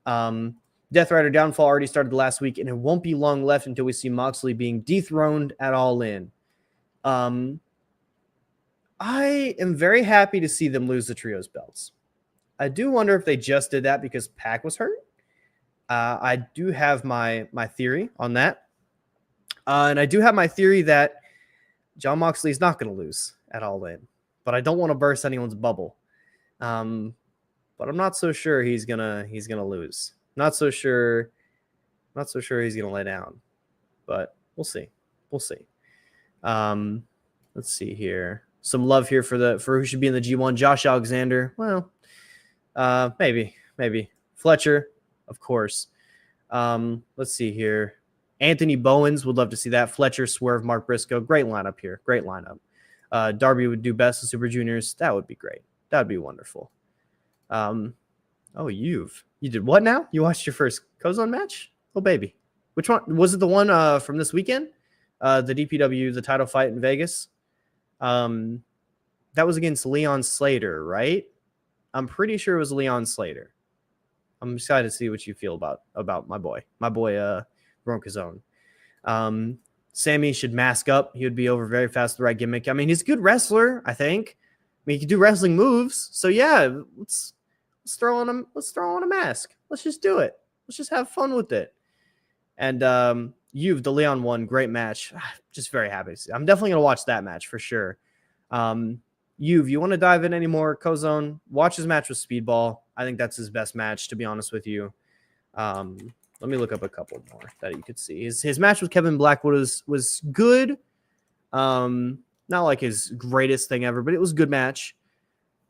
Death Rider Downfall already started last week, and it won't be long left until we see Moxley being dethroned at All In. I am very happy to see them lose the trios belts. I do wonder if they just did that because Pac was hurt. I do have my theory on that. And I do have my theory that Jon Moxley is not going to lose at All In. But I don't want to burst anyone's bubble. But I'm not so sure he's gonna lose. Not so sure he's gonna lay down. But we'll see. Let's see here. Some love here for who should be in the G1. Josh Alexander. Well, maybe. Fletcher, of course. Let's see here. Anthony Bowens, would love to see that. Fletcher, Swerve, Mark Briscoe. Great lineup here. Great lineup. Darby would do best with Super Juniors. That would be great. That would be wonderful. You did what now? You watched your first Kozone match? Oh, baby. Which one? Was it the one from this weekend? The DPW, the title fight in Vegas? That was against Leon Slater, right? I'm pretty sure it was Leon Slater. I'm excited to see what you feel about my boy. Ron Kozone. Sammy should mask up. He would be over very fast with the right gimmick. I mean, he's a good wrestler, I think. I mean, he can do wrestling moves. So yeah, let's throw on him. Let's throw on a mask. Let's just do it. Let's just have fun with it. And the Leon one, great match. Just very happy to see. I'm definitely gonna watch that match for sure. You want to dive in any more, Kozone? Watch his match with Speedball. I think that's his best match, to be honest with you. Let me look up a couple more that you could see. His match with Kevin Blackwood was good. Not like his greatest thing ever, but it was a good match.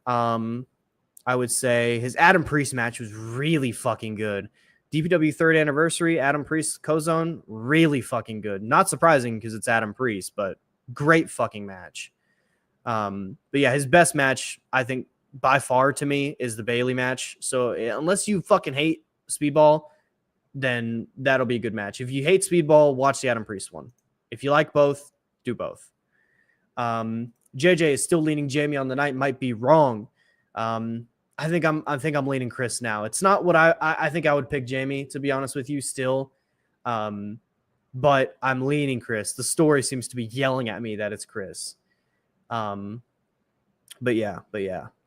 I would say his Adam Priest match was really fucking good. DPW 3rd anniversary, Adam Priest, Kozone, really fucking good. Not surprising because it's Adam Priest, but great fucking match. But yeah, his best match, I think, by far to me, is the Bailey match. So unless you fucking hate Speedball, then that'll be a good match. If you hate Speedball, watch the Adam Priest one. If you like both, do both. JJ is still leaning Jamie on the night. Might be wrong. I think I'm leaning Chris now. It's not what I think I would pick Jamie, to be honest with you, still. But I'm leaning Chris. The story seems to be yelling at me that it's Chris. But yeah.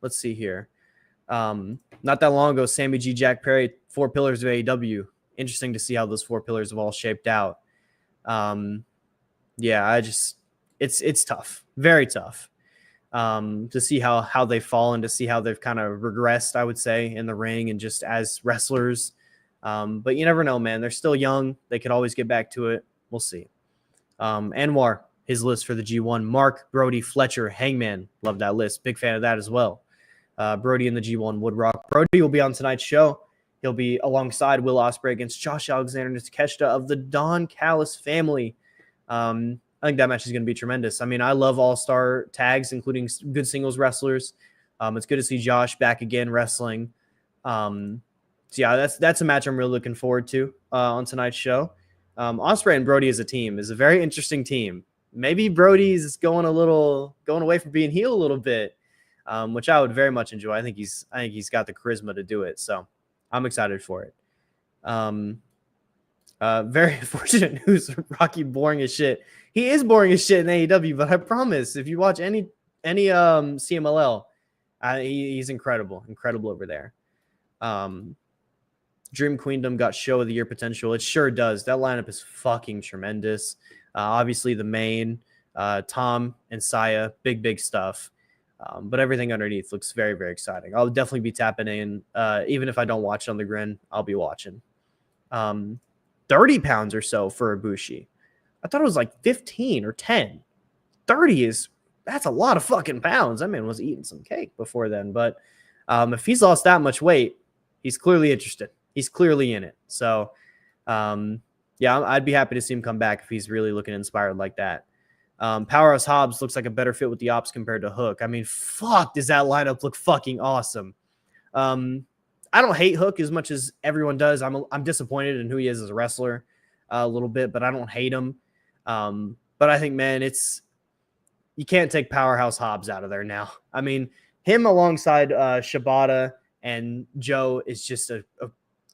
Let's see here. Not that long ago, Sammy G, Jack Perry, 4 pillars of AEW. Interesting to see how those 4 pillars have all shaped out. It's tough, very tough, to see how they've fallen, to see how they've kind of regressed, I would say, in the ring and just as wrestlers. But you never know, man. They're still young. They could always get back to it. We'll see. Anwar, his list for the G1: Mark, Brody, Fletcher, Hangman. Love that list. Big fan of that as well. Brody in the G1 would rock. Brody will be on tonight's show. He'll be alongside Will Ospreay against Josh Alexander and Takeshita of the Don Callis family. I think that match is going to be tremendous. I mean, I love all-star tags, including good singles wrestlers. It's good to see Josh back again wrestling. So yeah, that's a match I'm really looking forward to on tonight's show. Ospreay and Brody as a team is a very interesting team. Maybe Brody's going away from being heel a little bit, which I would very much enjoy. I think he's got the charisma to do it. So I'm excited for it. Very unfortunate news. Rocky boring as shit. He is boring as shit in AEW, but I promise if you watch any CMLL, he's incredible over there. Dream Queendom got show of the year potential. It sure does. That lineup is fucking tremendous. Obviously the main, Tom and Saya, big stuff. But everything underneath looks very, very exciting. I'll definitely be tapping in. Even if I don't watch on the Grin, I'll be watching. 30 pounds or so for Ibushi. I thought it was like 15 or 10. 30 that's a lot of fucking pounds. That man was eating some cake before then. But if he's lost that much weight, he's clearly interested. He's clearly in it. So, yeah, I'd be happy to see him come back if he's really looking inspired like that. Powerhouse Hobbs looks like a better fit with the Ops compared to Hook. I mean, fuck, does that lineup look fucking awesome? I don't hate Hook as much as everyone does. I'm disappointed in who he is as a wrestler a little bit, but I don't hate him. But I think, man, you can't take Powerhouse Hobbs out of there now. I mean, him alongside Shibata and Joe is just a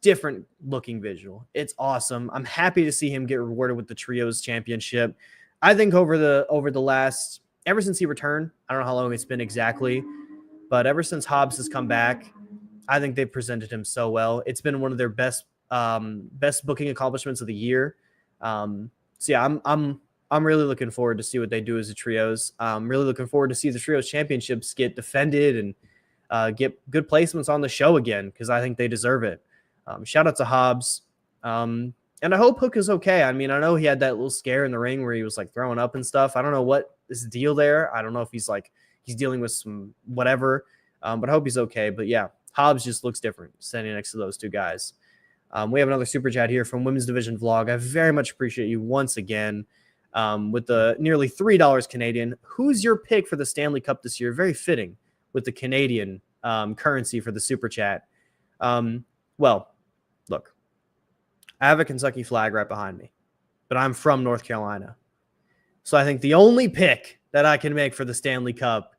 different looking visual. It's awesome. I'm happy to see him get rewarded with the Trios Championship. I think over the last, ever since he returned, I don't know how long it's been exactly, but ever since Hobbs has come back, I think they've presented him so well. It's been one of their best booking accomplishments of the year. So yeah, I'm really looking forward to see what they do as a trios. I'm really looking forward to see the trios championships get defended and get good placements on the show again, because I think they deserve it. Shout out to Hobbs. And I hope Hook is okay. I mean, I know he had that little scare in the ring where he was like throwing up and stuff. I don't know what is the deal there. I don't know if he's dealing with some whatever, but I hope he's okay. But yeah, Hobbs just looks different standing next to those two guys. We have another super chat here from Women's Division Vlog. I very much appreciate you once again with the nearly $3 Canadian. Who's your pick for the Stanley Cup this year? Very fitting with the Canadian currency for the super chat. Well, look, I have a Kentucky flag right behind me, but I'm from North Carolina. So I think the only pick that I can make for the Stanley Cup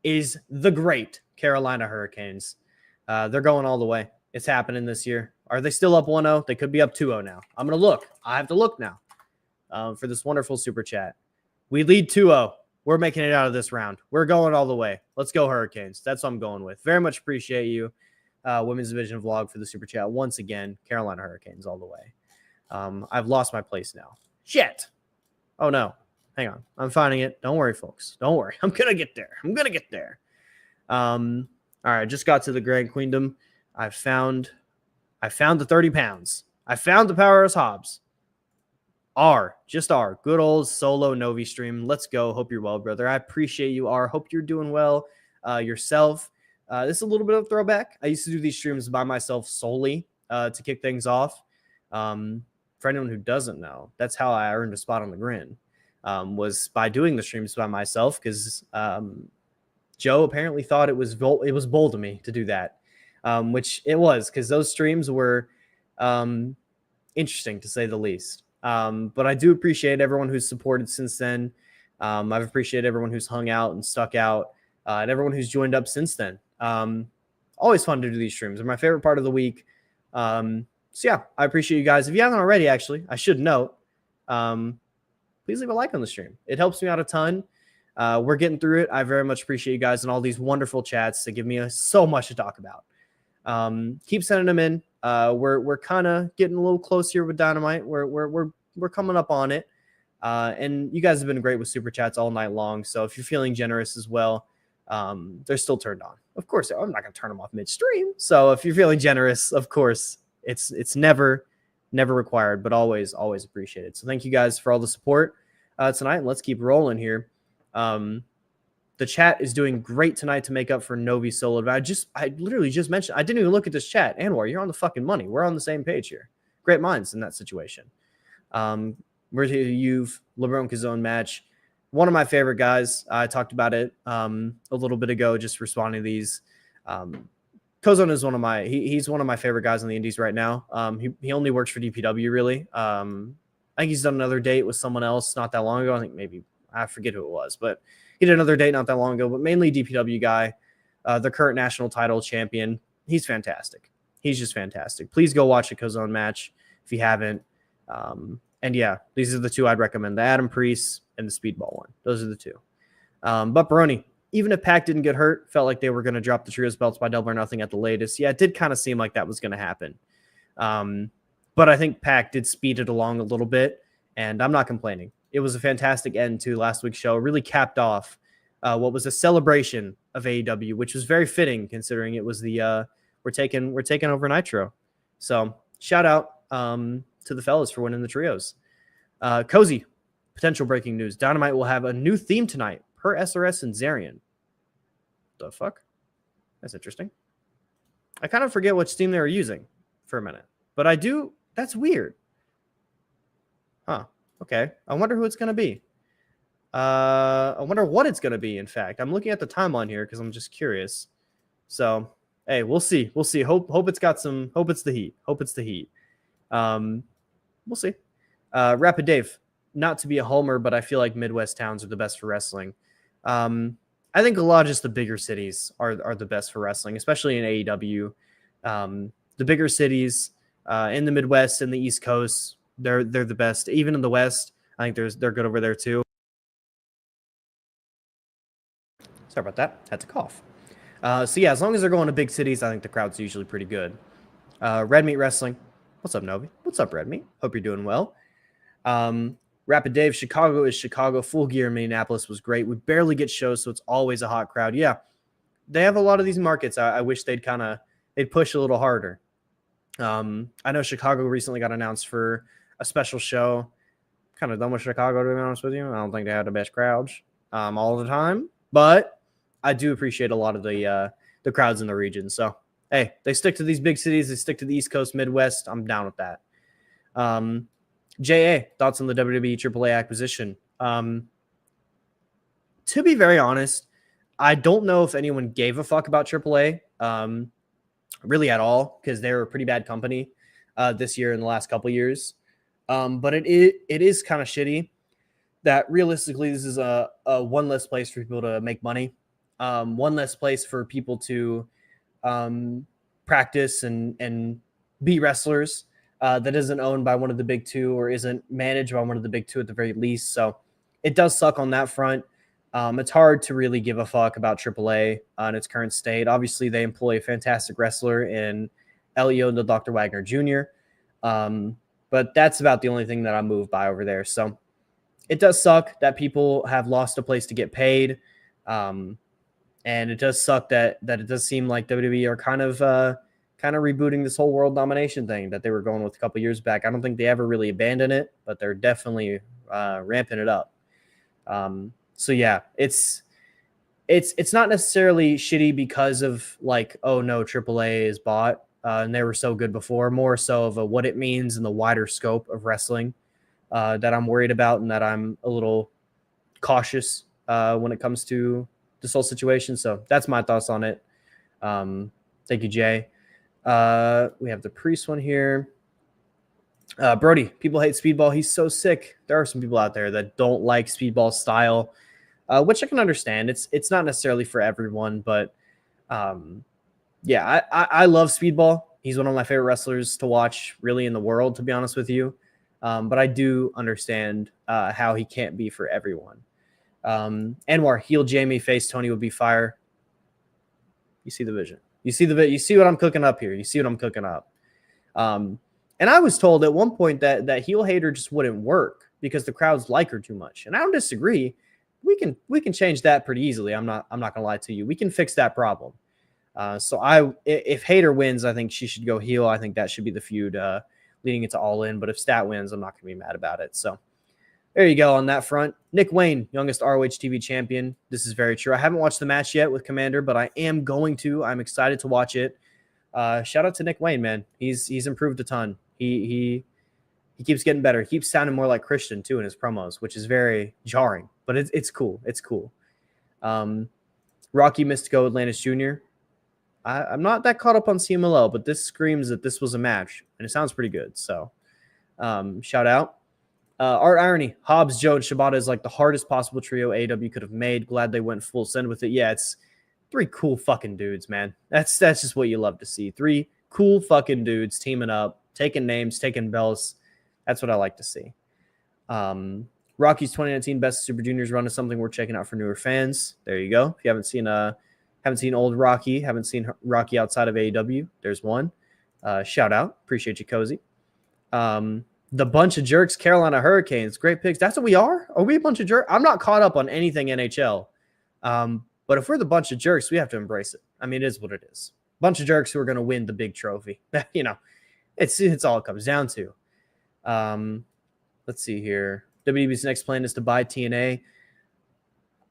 is the great Carolina Hurricanes. They're going all the way. It's happening this year. Are they still up 1-0? They could be up 2-0 now. I'm going to look. I have to look now for this wonderful super chat. We lead 2-0. We're making it out of this round. We're going all the way. Let's go Hurricanes. That's what I'm going with. Very much appreciate you, Women's Division Vlog, for the super chat. Once again, Carolina Hurricanes all the way. I've lost my place now. Shit. Oh, no. Hang on. I'm finding it. Don't worry, folks. Don't worry. I'm going to get there. All right, just got to the Grand Queendom. I found the 30 pounds. I found the Powerhouse Hobbs. Just good old solo Novi stream. Let's go. Hope you're well, brother. I appreciate you, R. Hope you're doing well yourself. This is a little bit of a throwback. I used to do these streams by myself solely to kick things off. For anyone who doesn't know, that's how I earned a spot on the Grin, was by doing the streams by myself, because Joe apparently thought it was bold of me to do that, which it was, because those streams were interesting to say the least. But I do appreciate everyone who's supported since then. I've appreciated everyone who's hung out and stuck out, and everyone who's joined up since then. Always fun to do these streams. They're my favorite part of the week. So yeah, I appreciate you guys. If you haven't already, actually, I should note, please leave a like on the stream. It helps me out a ton. We're getting through it. I very much appreciate you guys and all these wonderful chats that give me so much to talk about. Keep sending them in. We're kind of getting a little close here with Dynamite. We're coming up on it. And you guys have been great with super chats all night long. So if you're feeling generous as well, they're still turned on. Of course, I'm not going to turn them off midstream. So if you're feeling generous, of course, it's never required, but always appreciated. So thank you guys for all the support tonight, and let's keep rolling here. The chat is doing great tonight to make up for Novi solo. I literally just mentioned, I didn't even look at this chat. Anwar, you're on the fucking money. We're on the same page here. Great minds in that situation. We're here. You've LeBron Kazone match. One of my favorite guys. I talked about it a little bit ago, just responding to these. Kozone is he's one of my favorite guys in the indies right now. He only works for DPW really. I think he's done another date with someone else not that long ago. I think maybe, I forget who it was, but he did another date not that long ago, but mainly DPW guy, the current national title champion. He's fantastic. He's just fantastic. Please go watch a Kozone match if you haven't. And yeah, these are the two I'd recommend, the Adam Priest and the Speedball one. Those are the two. But Baroni, even if Pac didn't get hurt, felt like they were going to drop the trios belts by Double or Nothing at the latest. Yeah, it did kind of seem like that was going to happen. But I think Pac did speed it along a little bit, and I'm not complaining. It was a fantastic end to last week's show. It really capped off what was a celebration of AEW, which was very fitting considering it was the we're taking over Nitro. So shout out to the fellas for winning the trios. Cozy, potential breaking news. Dynamite will have a new theme tonight per SRS and Zarian. The fuck? That's interesting. I kind of forget which theme they were using for a minute, but I do. That's weird. Huh. Okay. I wonder who it's going to be. I wonder what it's going to be, in fact. I'm looking at the timeline here because I'm just curious. So, hey, we'll see. We'll see. Hope it's got some. Hope it's the heat. Hope it's the heat. We'll see. Rapid Dave. Not to be a homer, but I feel like Midwest towns are the best for wrestling. I think a lot of just the bigger cities are the best for wrestling, especially in AEW. The bigger cities in the Midwest and the East Coast, they're the best. Even in the West, I think they're good over there too. Sorry about that. Had to cough. So yeah, as long as they're going to big cities, I think the crowd's usually pretty good. Red Meat Wrestling. What's up, Novi? What's up, Red Meat? Hope you're doing well. Rapid Dave, Chicago is Chicago. Full Gear in Minneapolis was great. We barely get shows, so it's always a hot crowd. Yeah, they have a lot of these markets. I wish they'd push a little harder. I know Chicago recently got announced for a special show. Kind of done with Chicago, to be honest with you. I don't think they had the best crowds all the time, but I do appreciate a lot of the crowds in the region. So, hey, they stick to these big cities. They stick to the East Coast, Midwest. I'm down with that. JA, thoughts on the WWE AAA acquisition? To be very honest, I don't know if anyone gave a fuck about AAA really at all, because they're a pretty bad company this year and the last couple years. But it is kind of shitty that realistically this is a one less place for people to make money, one less place for people to practice and be wrestlers. That isn't owned by one of the big two or isn't managed by one of the big two at the very least. So it does suck on that front. It's hard to really give a fuck about AAA in its current state. Obviously, they employ a fantastic wrestler in Elio the Dr. Wagner Jr. But that's about the only thing that I'm moved by over there. So it does suck that people have lost a place to get paid. And it does suck that it does seem like WWE are kind of rebooting this whole world domination thing that they were going with a couple years back. I don't think they ever really abandoned it, but they're definitely ramping it up. So yeah, it's not necessarily shitty because of like, oh no, AAA is bought and they were so good before. More so of what it means in the wider scope of wrestling that I'm worried about and that I'm a little cautious when it comes to this whole situation. So that's my thoughts on it. Thank you, Jay. We have the Priest one here. Brody, people hate Speedball. He's so sick. There are some people out there that don't like Speedball style, which I can understand. It's not necessarily for everyone, but yeah, I love Speedball. He's one of my favorite wrestlers to watch really in the world, to be honest with you. But I do understand how he can't be for everyone. Anwar, heel Jamie, face Tony would be fire. You see the vision. You see what I'm cooking up here. You see what I'm cooking up. And I was told at one point that heel hater just wouldn't work because the crowds like her too much. And I don't disagree. We can change that pretty easily. I'm not gonna lie to you. We can fix that problem. So if hater wins, I think she should go heel. I think that should be the feud leading into All In. But if Stat wins, I'm not gonna be mad about it. So there you go on that front. Nick Wayne, youngest ROH TV champion. This is very true. I haven't watched the match yet with Commander, but I am going to. I'm excited to watch it. Shout out to Nick Wayne, man. He's improved a ton. He keeps getting better. He keeps sounding more like Christian too in his promos, which is very jarring, but it's cool. It's cool. Rocky Mystico Atlantis Jr. I'm not that caught up on CMLL, but this screams that this was a match, and it sounds pretty good. So shout out. Art Irony, Hobbs, Joe, and Shibata is like the hardest possible trio AEW could have made. Glad they went full send with it. Yeah, it's 3 cool fucking dudes, man. That's just what you love to see. 3 cool fucking dudes teaming up, taking names, taking belts. That's what I like to see. Rocky's 2019 Best Super Juniors run is something we're checking out for newer fans. There you go. If you haven't seen old Rocky, haven't seen Rocky outside of AEW, there's one. Shout out. Appreciate you, Cozy. The Bunch of Jerks, Carolina Hurricanes. Great picks. That's what we are? Are we a bunch of jerks? I'm not caught up on anything NHL. But if we're the bunch of jerks, we have to embrace it. I mean, it is what it is. Bunch of jerks who are going to win the big trophy. It's all it comes down to. Let's see here. WWE's next plan is to buy TNA.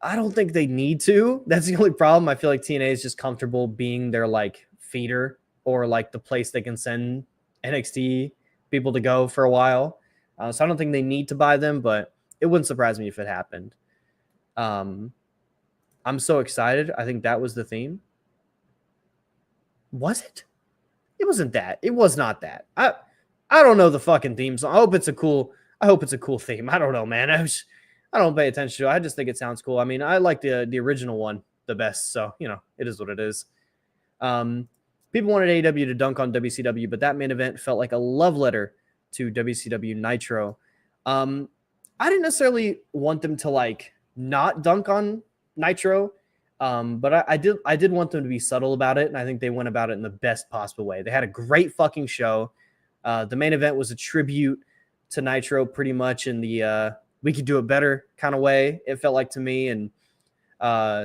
I don't think they need to. That's the only problem. I feel like TNA is just comfortable being their like feeder or like the place they can send NXT people to go for a while. So I don't think they need to buy them, but it wouldn't surprise me if it happened. I'm so excited. I think that was the theme. Was it? It wasn't that. It was not that. I don't know the fucking theme song. I hope it's a cool theme. I don't know, man. I don't pay attention to it. I just think it sounds cool. I mean, I like the original one the best, so it is what it is. People wanted AEW to dunk on WCW, but that main event felt like a love letter to WCW Nitro. I didn't necessarily want them to like not dunk on Nitro, but I did want them to be subtle about it, and I think they went about it in the best possible way. They had a great fucking show. The main event was a tribute to Nitro pretty much in the we could do it better kind of way, it felt like to me. And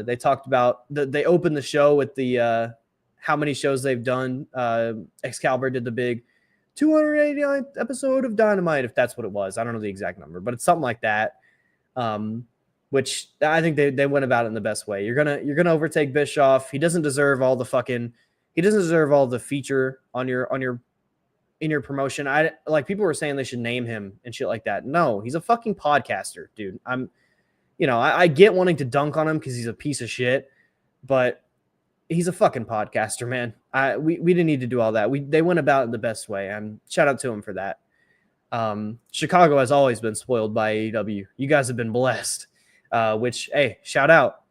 they talked about they opened the show with the how many shows they've done. Excalibur did the big 289th episode of Dynamite, if that's what it was. I don't know the exact number, but it's something like that. Which I think they went about it in the best way. You're gonna overtake Bischoff. He doesn't deserve all the feature on your promotion. I like people were saying they should name him and shit like that. No, he's a fucking podcaster, dude. I get wanting to dunk on him because he's a piece of shit, but he's a fucking podcaster, man. We didn't need to do all that. They went about it the best way, and shout out to him for that. Chicago has always been spoiled by AEW. You guys have been blessed. Which, hey, shout out.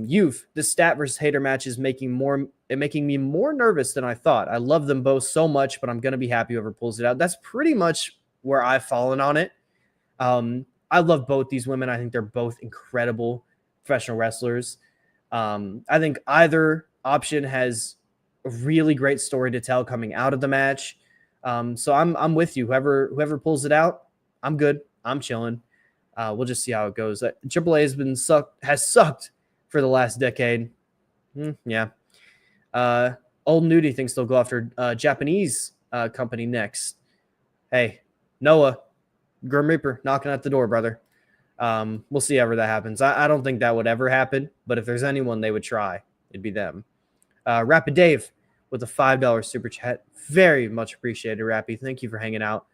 Youth, this stat versus hater match is making me more nervous than I thought. I love them both so much, but I'm going to be happy whoever pulls it out. That's pretty much where I've fallen on it. I love both these women. I think they're both incredible professional wrestlers. I think either option has a really great story to tell coming out of the match. So I'm with you. Whoever pulls it out, I'm good. I'm chilling. We'll just see how it goes. AAA has sucked for the last decade. Yeah. Old Nudie thinks they'll go after a Japanese company next. Hey, Noah, Grim Reaper knocking at the door, brother. We'll see ever that happens. I don't think that would ever happen, but if there's anyone they would try, it'd be them. Rapid Dave with a $5 super chat. Very much appreciated, Rappy. Thank you for hanging out.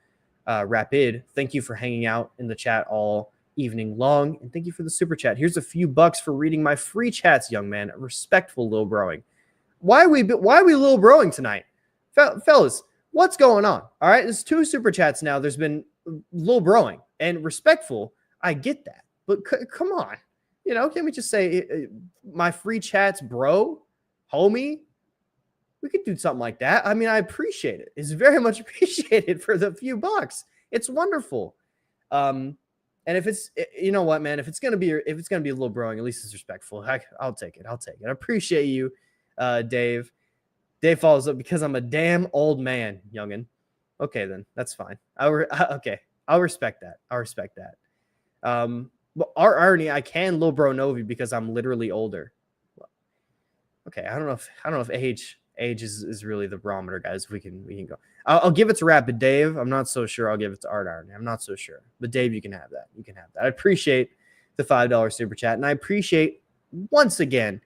Rapid, thank you for hanging out in the chat all evening long, and thank you for the super chat. Here's a few bucks for reading my free chats, young man. Respectful Lil Broing. Why are we Lil Broing tonight? Fellas, what's going on? All right, there's 2 super chats now. There's been Lil Broing and respectful. I get that, but come on. Can we just say my free chats, bro, homie? We could do something like that. I mean, I appreciate it. It's very much appreciated for the few bucks. It's wonderful. And if it's, you know what, man, if it's gonna be a little Broing, at least it's respectful. I'll take it. I appreciate you, Dave. Dave follows up because I'm a damn old man, youngin. Okay, then that's fine. Okay, I'll respect that. But our irony, I can Lil Bro Novi because I'm literally older. Okay, I don't know if age is really the barometer, guys. We can go. I'll give it to Rapid Dave. I'm not so sure. I'll give it to Art Irony. I'm not so sure. But Dave, you can have that. I appreciate the $5 super chat, and I appreciate once again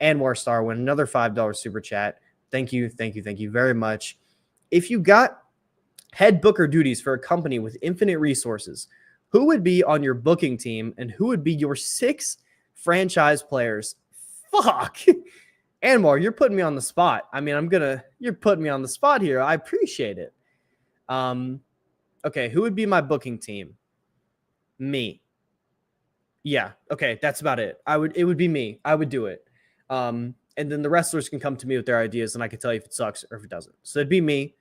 Anwar Starwin, another $5 super chat. Thank you very much. If you got head booker duties for a company with infinite resources, who would be on your booking team, and who would be your 6 franchise players? Fuck. Anwar, you're putting me on the spot. I mean, you're putting me on the spot here. I appreciate it. Okay, who would be my booking team? Me. Yeah. Okay. That's about it. It would be me. I would do it. And then the wrestlers can come to me with their ideas and I can tell you if it sucks or if it doesn't. So it'd be me.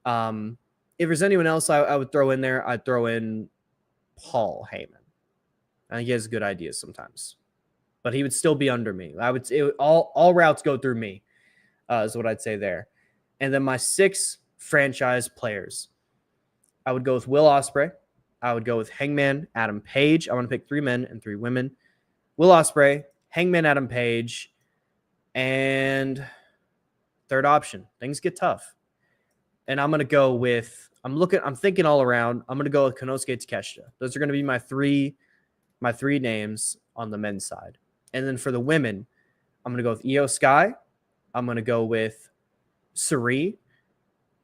If there's anyone else I would throw in there, I'd throw in Paul Heyman. I think he has good ideas sometimes, but he would still be under me. All routes go through me, is what I'd say there. And then my 6 franchise players, I would go with Will Ospreay. I would go with Hangman Adam Page. I want to pick 3 men and 3 women. Will Ospreay, Hangman Adam Page, and third option. Things get tough. And I'm going to go with, I'm thinking all around. I'm going to go with Konosuke Takeshita. Those are going to be my three names on the men's side. And then for the women, I'm going to go with Io Sky. I'm going to go with Sari.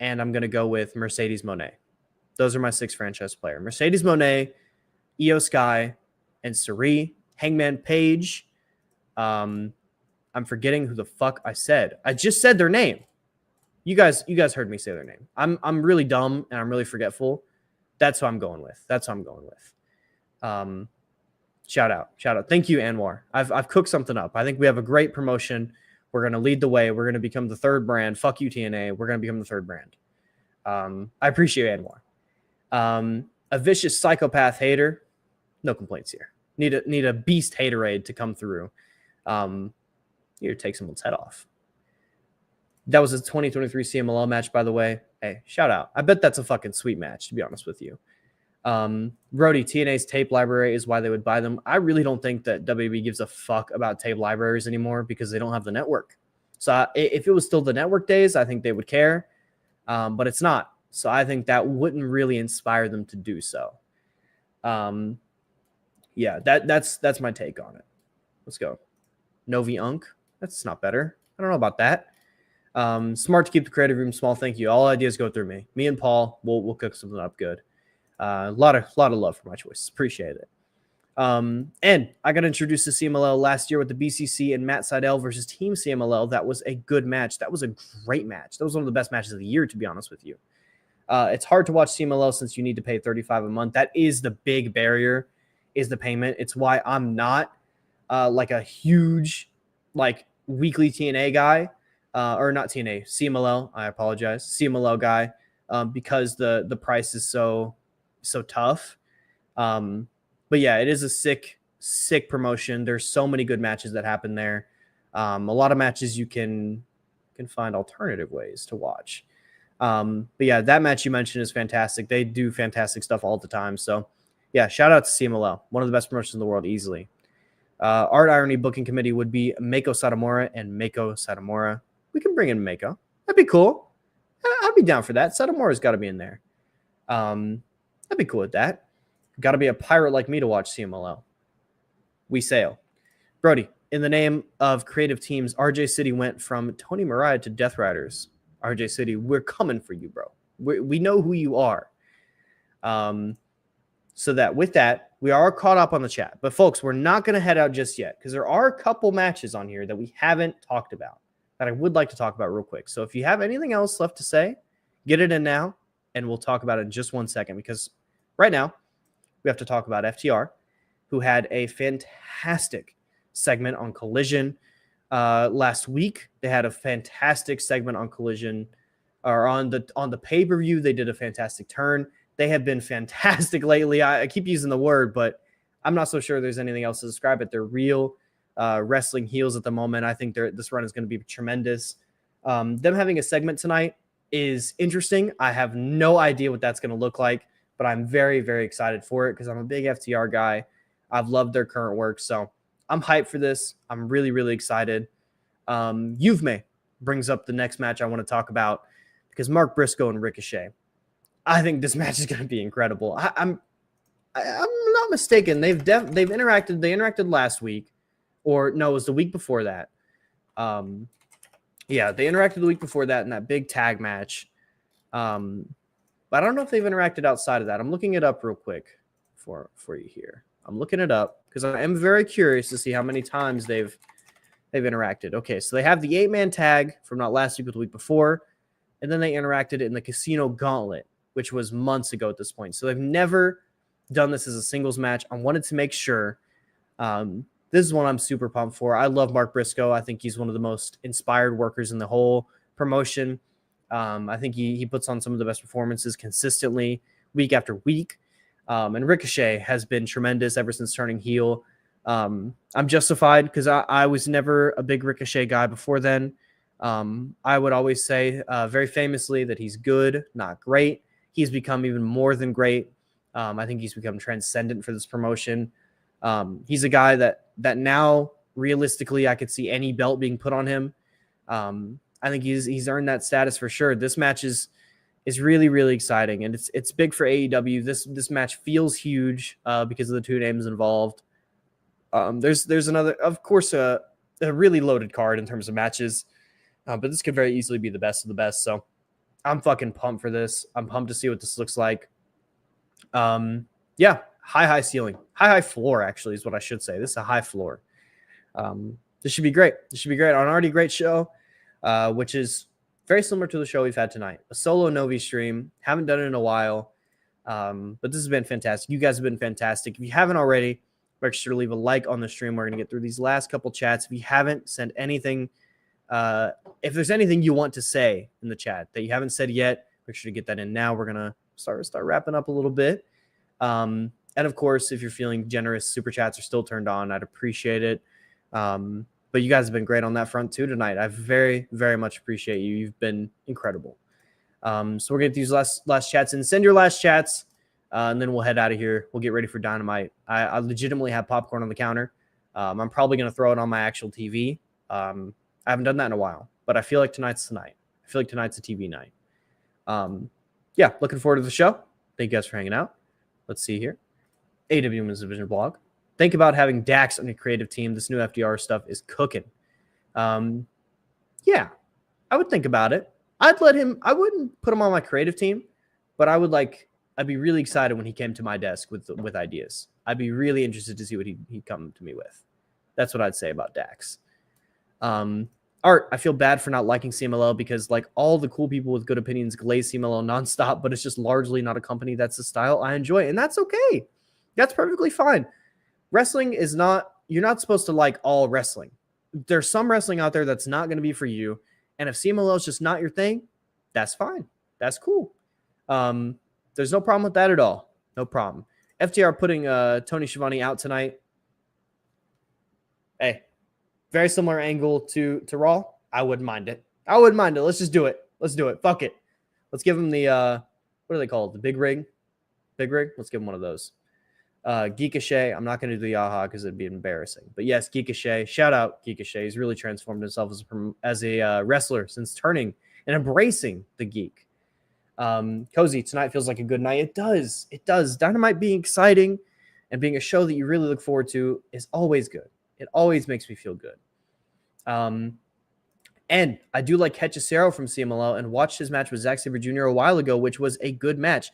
And I'm going to go with Mercedes Moné. Those are my 6 franchise players. Mercedes Moné, Io Sky, and Sari. Hangman Page. I'm forgetting who the fuck I said. I just said their name. You guys heard me say their name. I'm really dumb and I'm really forgetful. That's who I'm going with. Shout out. Thank you, Anwar. I've cooked something up. I think we have a great promotion. We're going to lead the way. We're going to become the 3rd brand. Fuck you, TNA. We're going to become the 3rd brand. I appreciate Anwar. A vicious psychopath hater. No complaints here. Need a beast haterade to come through. Here, take someone's head off. That was a 2023 CMLL match, by the way. Hey, shout out. I bet that's a fucking sweet match, to be honest with you. Brody, TNA's tape library is why they would buy them. I really don't think that WWE gives a fuck about tape libraries anymore because they don't have the network. So if it was still the network days, I think they would care. But it's not. So I think that wouldn't really inspire them to do so. Yeah, that's my take on it. Let's go. Novi Unk. That's not better. I don't know about that. Smart to keep the creative room small. Thank you. All ideas go through me. Me and Paul, we'll cook something up good. A lot of love for my choices. Appreciate it. And I got introduced to CMLL last year with the BCC and Matt Sydal versus Team CMLL. That was a good match. That was a great match. That was one of the best matches of the year, to be honest with you. It's hard to watch CMLL since you need to pay $35 a month. That is the big barrier, is the payment. It's why I'm not like a huge weekly TNA guy. Or not TNA, CMLL. I apologize, CMLL guy, because the price is so tough. But yeah, it is a sick promotion. There's so many good matches that happen there. A lot of matches you can find alternative ways to watch. But yeah, that match you mentioned is fantastic. They do fantastic stuff all the time. So yeah, shout out to CMLL, one of the best promotions in the world, easily. Art Irony booking committee would be Mako Satomura and Mako Satomura. We can bring in Mako. That'd be cool. I'd be down for that. Satomura's got to be in there. I'd be cool with that. Got to be a pirate like me to watch CMLL. We sail. Brody, in the name of creative teams, RJ City went from Tony Mariah to Death Riders. RJ City, we're coming for you, bro. We know who you are. So that with that, we are caught up on the chat. But folks, we're not going to head out just yet because there are a couple matches on here that we haven't talked about that I would like to talk about real quick. So if you have anything else left to say, get it in now, and we'll talk about it in just 1 second, because right now we have to talk about FTR, who had a fantastic segment on Collision last week. They had a fantastic segment on Collision, or on the pay-per-view. They did a fantastic turn. They have been fantastic lately. I keep using the word, but I'm not so sure there's anything else to describe it. They're real wrestling heels at the moment. I think this run is going to be tremendous. Them having a segment tonight is interesting. I have no idea what that's going to look like, but I'm very, very excited for it because I'm a big FTR guy. I've loved their current work, so I'm hyped for this. I'm really, really excited. Yuvme brings up the next match I want to talk about because Mark Briscoe and Ricochet. I think this match is going to be incredible. I'm not mistaken. They've interacted. They interacted last week. Or no, it was the week before that. Yeah, they interacted the week before that in that big tag match. But I don't know if they've interacted outside of that. I'm looking it up real quick for you here. I'm looking it up because I am very curious to see how many times they've interacted. Okay, so they have the 8-man tag from not last week but the week before, and then they interacted in the Casino Gauntlet, which was months ago at this point. So they've never done this as a singles match. I wanted to make sure. This is one I'm super pumped for. I love Mark Briscoe. I think he's one of the most inspired workers in the whole promotion. I think he puts on some of the best performances consistently week after week. And Ricochet has been tremendous ever since turning heel. I'm justified because I was never a big Ricochet guy before then. I would always say very famously that he's good, not great. He's become even more than great. I think he's become transcendent for this promotion. He's a guy that now realistically I could see any belt being put on him. I think he's earned that status for sure. This match is really, really exciting, and it's big for AEW. This match feels huge because of the two names involved. There's another, of course, a really loaded card in terms of matches, but this could very easily be the best of the best. So I'm fucking pumped for this. I'm pumped to see what this looks like. Yeah, high ceiling, high floor actually is what I should say. This is a high floor. This should be great. This should be great on an already great show, which is very similar to the show we've had tonight. A solo Novi stream. Haven't done it in a while, but this has been fantastic. You guys have been fantastic. If you haven't already, make sure to leave a like on the stream. We're going to get through these last couple chats. If you haven't sent anything, if there's anything you want to say in the chat that you haven't said yet, make sure to get that in now. We're going to start wrapping up a little bit. And of course, if you're feeling generous, super chats are still turned on. I'd appreciate it. But you guys have been great on that front too tonight. I very, very much appreciate you. You've been incredible. So we're going to do these last chats and send your last chats. And then we'll head out of here. We'll get ready for Dynamite. I legitimately have popcorn on the counter. I'm probably going to throw it on my actual TV. I haven't done that in a while, but I feel like tonight's tonight. I feel like tonight's a TV night. Yeah, looking forward to the show. Thank you guys for hanging out. Let's see here. AEW Women's Division blog. Think about having Dax on your creative team. This new FDR stuff is cooking. Yeah, I would think about it. I'd let him. I wouldn't put him on my creative team, but I'd be really excited when he came to my desk with ideas. I'd be really interested to see what he'd come to me with. That's what I'd say about Dax. Art, I feel bad for not liking CMLL because like all the cool people with good opinions glaze CMLL nonstop, but it's just largely not a company that's the style I enjoy. And that's okay. That's perfectly fine. Wrestling is not, you're not supposed to like all wrestling. There's some wrestling out there that's not going to be for you. And if CMLL is just not your thing, that's fine. That's cool. There's no problem with that at all. No problem. FTR putting Tony Schiavone out tonight. Hey, very similar angle to Raw. I wouldn't mind it. Let's just do it. Let's do it. Fuck it. Let's give him the, what do they call it? The big rig? Big rig? Let's give him one of those. Geekashay. I'm not going to do the Yaha because it'd be embarrassing. But yes, Geekashay. Shout out Geekashay. He's really transformed himself as a wrestler since turning and embracing the geek. Cozy, tonight feels like a good night. It does. It does. Dynamite being exciting and being a show that you really look forward to is always good. It always makes me feel good. And I do like Hechicero from CMLL and watched his match with Zack Sabre Jr. a while ago, which was a good match.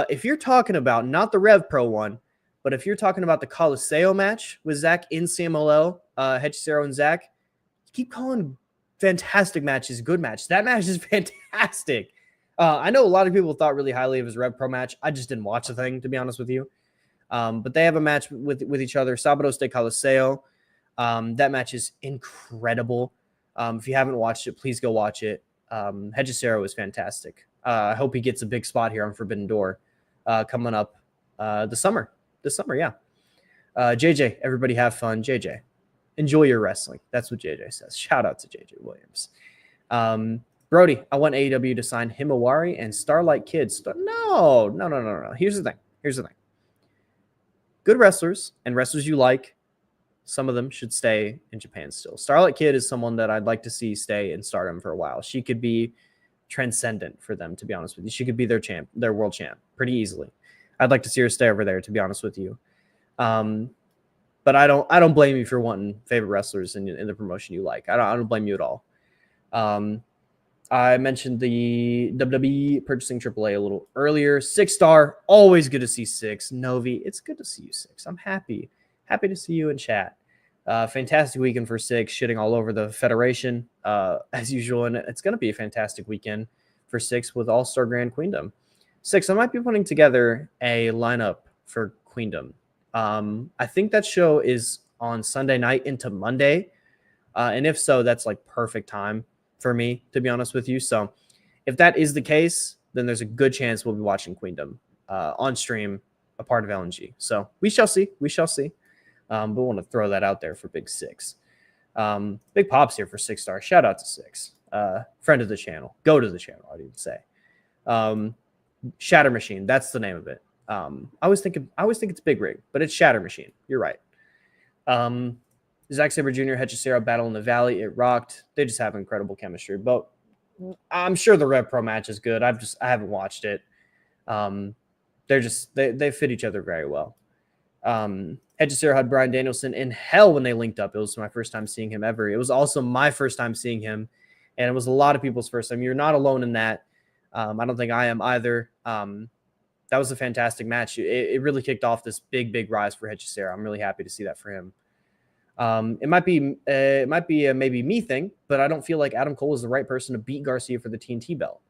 If you're talking about not the Rev Pro one, but if you're talking about the Coliseo match with Zack in CMLL, Hechicero and Zack, keep calling fantastic matches good match. That match is fantastic. I know a lot of people thought really highly of his Rev Pro match. I just didn't watch the thing, to be honest with you. But they have a match with each other, Sábados de Coliseo. That match is incredible. If you haven't watched it, please go watch it. Hechicero is fantastic. I hope he gets a big spot here on Forbidden Door coming up this summer. Yeah. JJ, everybody have fun. JJ, enjoy your wrestling. That's what JJ says. Shout out to JJ Williams. Brody, I want AEW to sign Himawari and Starlight Kid. No. Here's the thing. Good wrestlers and wrestlers you like, some of them should stay in Japan still. Starlight Kid is someone that I'd like to see stay in Stardom for a while. She could be transcendent for them, to be honest with you. She could be their world champ pretty easily. I'd like to see her stay over there, to be honest with you. But I don't blame you for wanting favorite wrestlers in the promotion you like. I don't blame you at all. I mentioned the WWE purchasing AAA a little earlier. 6-star, always good to see 6. Novi, it's good to see you 6. I'm happy to see you in chat. Fantastic weekend for 6, shitting all over the Federation as usual, and it's going to be a fantastic weekend for 6 with All-Star Grand Queendom. 6, I might be putting together a lineup for Queendom. I think that show is on Sunday night into Monday. And if so, that's like perfect time for me, to be honest with you. So if that is the case, then there's a good chance we'll be watching Queendom on stream, a part of LNG. So we shall see. We shall see. But we want to throw that out there for Big 6. Big Pops here for 6 stars. Shout out to 6. Friend of the channel. Go to the channel, I'd even say. Shatter Machine. That's the name of it. I always think it's Big Rig, but it's Shatter Machine. You're right. Zack Sabre Jr., Hechicero battle in the Valley. It rocked. They just have incredible chemistry. But I'm sure the Rev Pro match is good. I haven't watched it. They fit each other very well. Hechicero had Bryan Danielson in hell when they linked up. It was my first time seeing him ever. It was also my first time seeing him, and it was a lot of people's first time. You're not alone in that. I don't think I am either. That was a fantastic match. It really kicked off this big rise for Hechicero. I'm really happy to see that for him. It might be maybe me thing, but I don't feel like Adam Cole is the right person to beat Garcia for the TNT belt.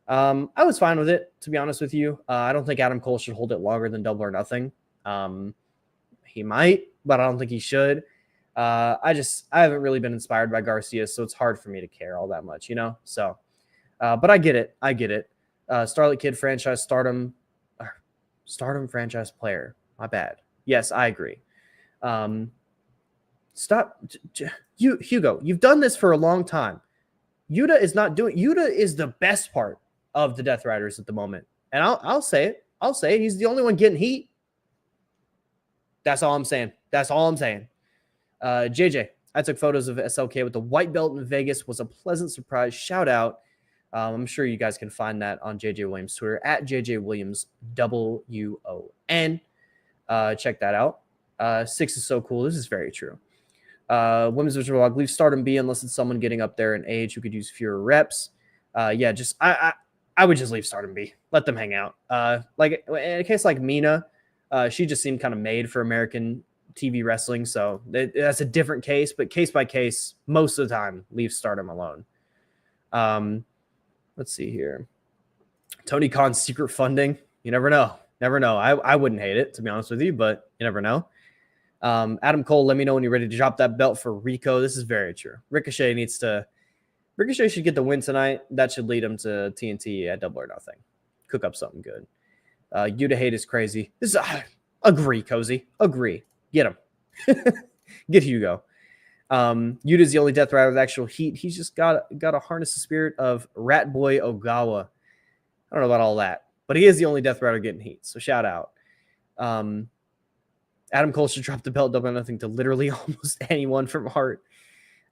I was fine with it, to be honest with you. I don't think Adam Cole should hold it longer than Double or Nothing. He might, but I don't think he should. I haven't really been inspired by Garcia, so it's hard for me to care all that much, you know? So, but I get it. Starlight Kid franchise Stardom franchise player. My bad. Yes, I agree. Stop. Hugo, you've done this for a long time. Yuta is the best part of the Death Riders at the moment. And I'll say it. He's the only one getting heat. That's all I'm saying. JJ, I took photos of SLK with the white belt in Vegas. Was a pleasant surprise. Shout out. I'm sure you guys can find that on JJ Williams' Twitter at JJ Williams WON. Check that out. 6 is so cool. This is very true. Women's Division Blog, leave Stardom be unless it's someone getting up there in age who could use fewer reps. I would just leave Stardom be. Let them hang out. Like in a case like Mina, she just seemed kind of made for American TV wrestling, so that's a different case. But case by case, most of the time, leave Stardom alone. Let's see here. Tony Khan's secret funding. You never know. I wouldn't hate it, to be honest with you, but you never know. Adam Cole, let me know when you're ready to drop that belt for Rico. This is very true. Ricochet should get the win tonight. That should lead him to TNT at Double or Nothing. Cook up something good. Yuta hate is crazy. This is agree, Cozy. Agree. Get him. Get Hugo. Yuta's the only Death Rider with actual heat. He's just got to harness the spirit of Rat Boy Ogawa. I don't know about all that, but he is the only Death Rider getting heat. So shout out. Adam Cole should drop the belt Double or Nothing to literally almost anyone from Heart.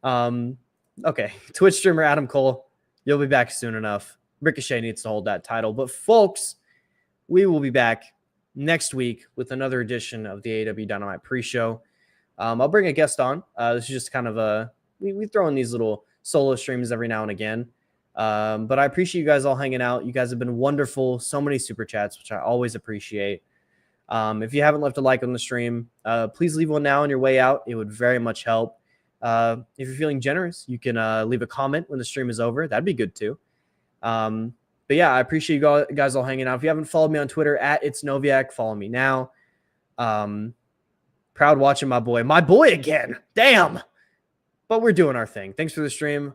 Okay. Twitch streamer Adam Cole, you'll be back soon enough. Ricochet needs to hold that title. But folks, we will be back next week with another edition of the AEW Dynamite pre-show. I'll bring a guest on. This is just kind of we throw in these little solo streams every now and again. But I appreciate you guys all hanging out. You guys have been wonderful. So many super chats, which I always appreciate. If you haven't left a like on the stream, please leave one now on your way out. It would very much help. If you're feeling generous, you can leave a comment when the stream is over. That'd be good too. But yeah, I appreciate you guys all hanging out. If you haven't followed me on Twitter at It's Noviak, follow me now. Proud watching my boy again. Damn. But we're doing our thing. Thanks for the stream.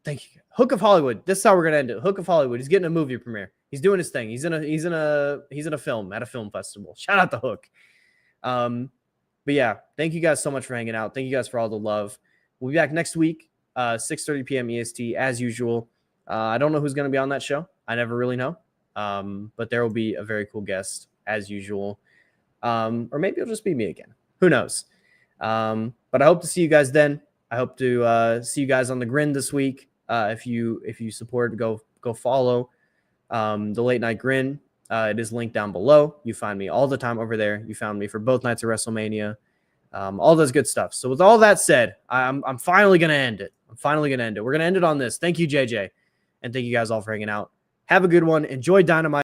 Thank you. Hook of Hollywood. This is how we're gonna end it. Hook of Hollywood. He's getting a movie premiere. He's doing his thing. He's in a film at a film festival. Shout out to Hook. But yeah, thank you guys so much for hanging out. Thank you guys for all the love. We'll be back next week, 6:30 p.m. EST as usual. I don't know who's going to be on that show. I never really know. But there will be a very cool guest as usual. Or maybe it'll just be me again. Who knows? But I hope to see you guys then. I hope to see you guys on the Grin this week. If you support, go follow the Late Night Grin. It is linked down below. You find me all the time over there. You found me for both nights of WrestleMania. All those good stuff. So with all that said, I'm finally going to end it. We're going to end it on this. Thank you, JJ. And thank you guys all for hanging out. Have a good one. Enjoy Dynamite.